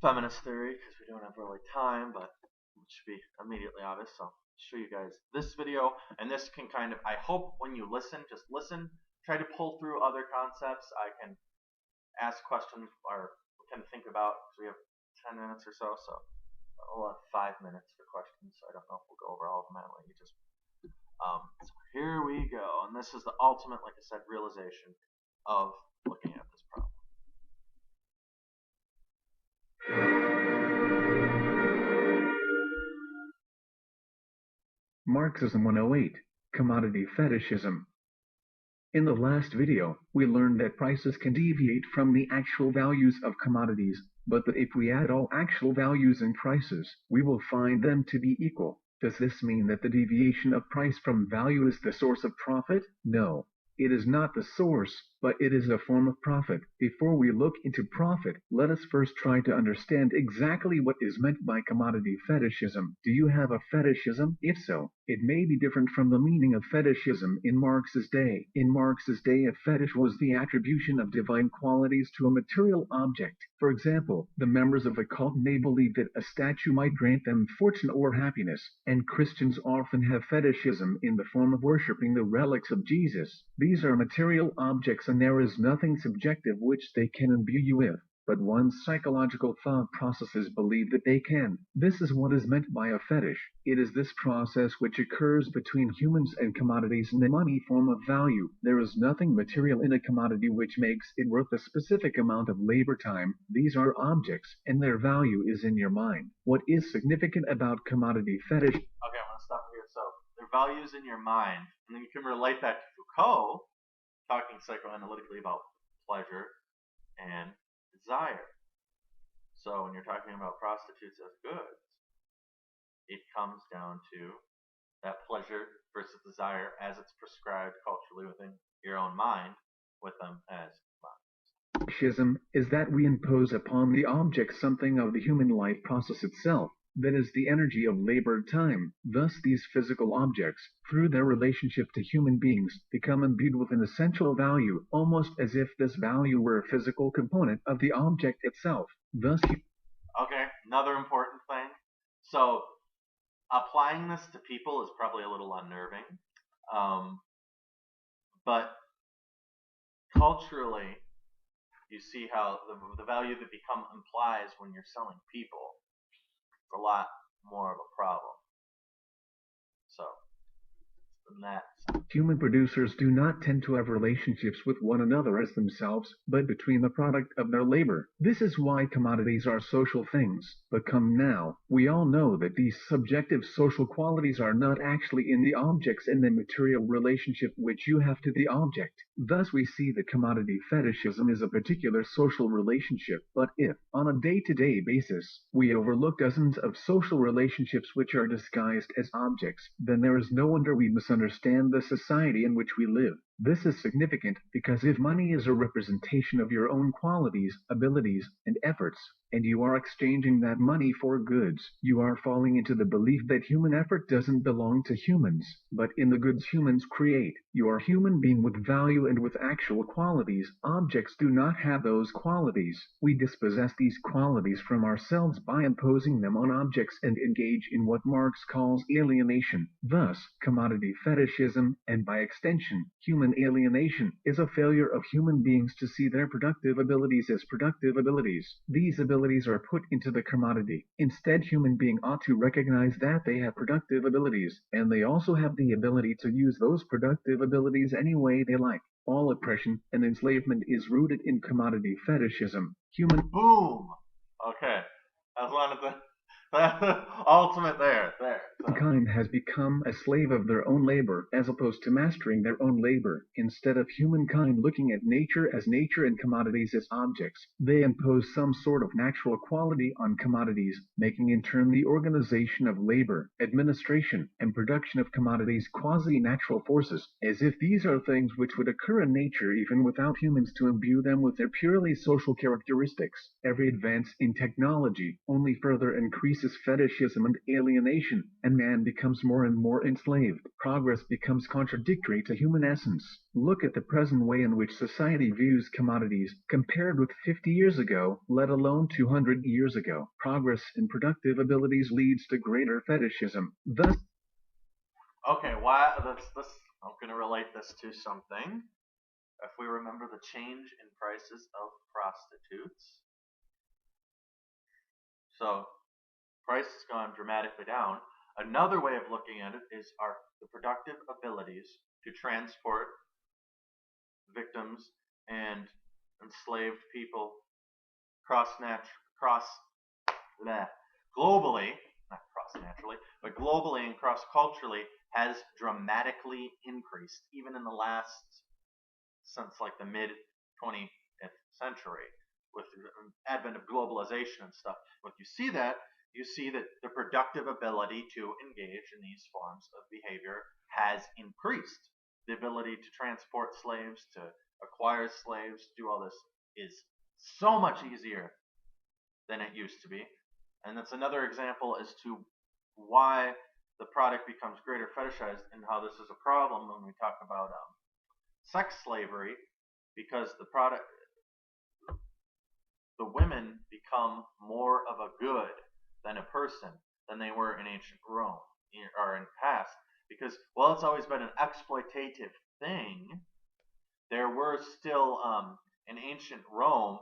feminist theory because we don't have really time, but it should be immediately obvious. So I'll show you guys this video, and this can kind of, I hope when you listen, just listen, try to pull through other concepts. I can ask questions or kind of think about, because we have 10 minutes or so, so we'll have 5 minutes for questions. So I don't know if we'll go over all of them. So here we go, and this is the ultimate, like I said, realization of looking at this problem. Marxism 108, Commodity Fetishism. In the last video, we learned that prices can deviate from the actual values of commodities, but that if we add all actual values and prices, we will find them to be equal. Does this mean that the deviation of price from value is the source of profit? No. It is not the source, but it is a form of profit. Before we look into profit, let us first try to understand exactly what is meant by commodity fetishism. Do you have a fetishism? If so, it may be different from the meaning of fetishism in Marx's day. In Marx's day, a fetish was the attribution of divine qualities to a material object. For example, the members of a cult may believe that a statue might grant them fortune or happiness, and Christians often have fetishism in the form of worshipping the relics of Jesus. These are material objects, and there is nothing subjective which they can imbue you with, but one's psychological thought processes believe that they can. This is what is meant by a fetish. It is this process which occurs between humans and commodities in the money form of value. There is nothing material in a commodity which makes it worth a specific amount of labor time. These are objects, and their value is in your mind. What is significant about commodity fetish? Okay, I'm going to stop here. So, their value is in your mind, and then you can relate that to Foucault, talking psychoanalytically about pleasure and desire. So when you're talking about prostitutes as goods, it comes down to that pleasure versus desire as it's prescribed culturally within your own mind with them as Fetishism is that we impose upon the object something of the human life process itself. that is the energy of labored time. Thus these physical objects, through their relationship to human beings, become imbued with an essential value, almost as if this value were a physical component of the object itself. Thus, okay, another important thing. So, applying this to people is probably a little unnerving, but culturally, you see how the value that implies when you're selling people is a lot more of a problem. So, from that. Human producers do not tend to have relationships with one another as themselves, but between the product of their labor. This is why commodities are social things. But come now, we all know that these subjective social qualities are not actually in the objects in the material relationship which you have to the object. Thus we see that commodity fetishism is a particular social relationship. But if, on a day-to-day basis, we overlook dozens of social relationships which are disguised as objects, then there is no wonder we misunderstand the society in which we live. This is significant because if money is a representation of your own qualities, abilities, and efforts, and you are exchanging that money for goods, you are falling into the belief that human effort doesn't belong to humans, but in the goods humans create. You are a human being with value and with actual qualities. Objects do not have those qualities. We dispossess these qualities from ourselves by imposing them on objects and engage in what Marx calls alienation. Thus, commodity fetishism, and by extension, human alienation, is a failure of human beings to see their productive abilities as productive abilities. These abilities are put into the commodity. Instead, human being ought to recognize that they have productive abilities, and they also have the ability to use those productive abilities any way they like. All oppression and enslavement is rooted in commodity fetishism. Boom! Okay. That's one of the ultimate there. Mankind has become a slave of their own labor, as opposed to mastering their own labor. Instead of humankind looking at nature and commodities as objects, they impose some sort of natural quality on commodities, making in turn the organization of labor, administration, and production of commodities quasi-natural forces, as if these are things which would occur in nature even without humans to imbue them with their purely social characteristics. Every advance in technology only further increases fetishism and alienation, and man becomes more and more enslaved. Progress becomes contradictory to human essence. Look at the present way in which society views commodities compared with 50 years ago, let alone 200 years ago. Progress in productive abilities leads to greater fetishism. Thus, okay, why this I'm going to relate this to something. If we remember the change in prices of prostitutes, so price has gone dramatically down. Another way of looking at it is the productive abilities to transport victims and enslaved people globally, not cross-naturally, but globally and cross-culturally has dramatically increased, even in the since like the mid-20th century, with the advent of globalization and stuff. When you see that the productive ability to engage in these forms of behavior has increased. The ability to transport slaves, to acquire slaves, do all this is so much easier than it used to be. And that's another example as to why the product becomes greater fetishized and how this is a problem when we talk about sex slavery, because the women become more of a good than a person than they were in ancient Rome or in the past, because while it's always been an exploitative thing, there were still in ancient Rome,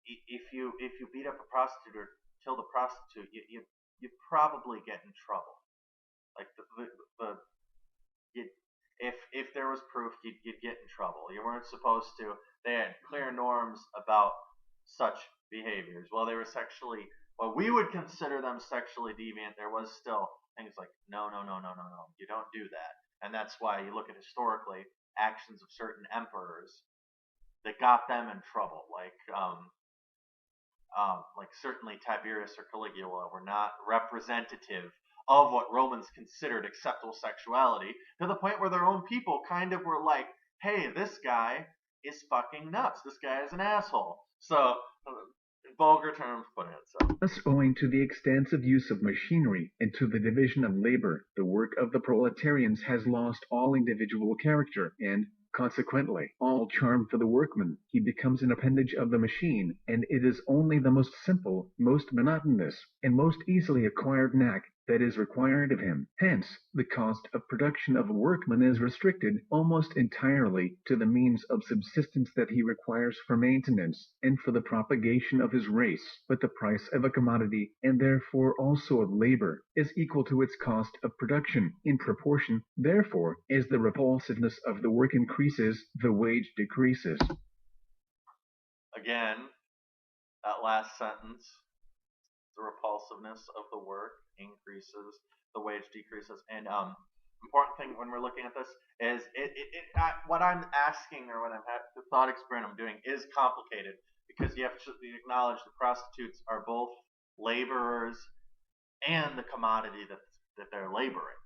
if you beat up a prostitute or killed a prostitute, you probably get in trouble. Like if there was proof, you'd get in trouble. You weren't supposed to. They had clear norms about such behaviors. While they were we would consider them sexually deviant, there was still things like, no, you don't do that. And that's why you look at historically actions of certain emperors that got them in trouble, like certainly Tiberius or Caligula were not representative of what Romans considered acceptable sexuality, to the point where their own people kind of were like, hey, this guy is fucking nuts. This guy is an asshole. So vulgar terms put in. So, thus, owing to the extensive use of machinery and to the division of labor, the work of the proletarians has lost all individual character and, consequently, all charm for the workman. He becomes an appendage of the machine, and it is only the most simple, most monotonous, and most easily acquired knack that is required of him. Hence, the cost of production of a workman is restricted almost entirely to the means of subsistence that he requires for maintenance and for the propagation of his race. But the price of a commodity, and therefore also of labor, is equal to its cost of production. In proportion, therefore, as the repulsiveness of the work increases, the wage decreases. again, that last sentence, the repulsiveness of the work increases, the wage decreases. And important thing when we're looking at this is what I'm asking, or what the thought experiment I'm doing is complicated, because you have to acknowledge the prostitutes are both laborers and the commodity that they're laboring.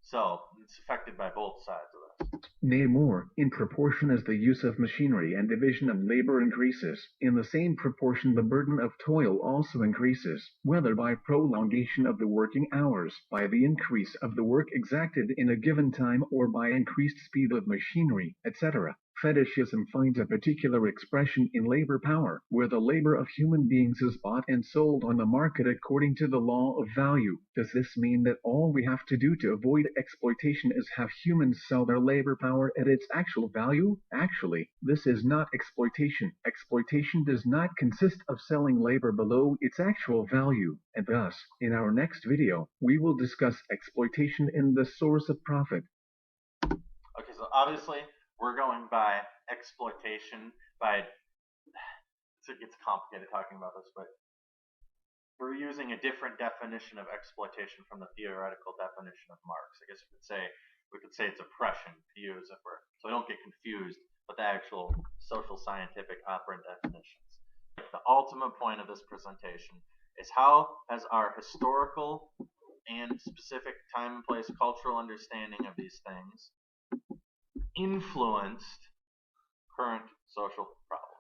So it's affected by both sides of this. Nay more, in proportion as the use of machinery and division of labor increases, in the same proportion the burden of toil also increases, whether by prolongation of the working hours, by the increase of the work exacted in a given time, or by increased speed of machinery, etc. Fetishism finds a particular expression in labor power, where the labor of human beings is bought and sold on the market according to the law of value. Does this mean that all we have to do to avoid exploitation is have humans sell their labor power at its actual value? Actually, this is not exploitation. Exploitation does not consist of selling labor below its actual value. And thus, in our next video, we will discuss exploitation in the source of profit. Okay, so obviously, we're going by exploitation, it gets complicated talking about this, but we're using a different definition of exploitation from the theoretical definition of Marx. I guess we could say it's oppression, to use so we don't get confused with the actual social scientific operant definitions. The ultimate point of this presentation is how has our historical and specific time and place cultural understanding of these things influenced current social problems.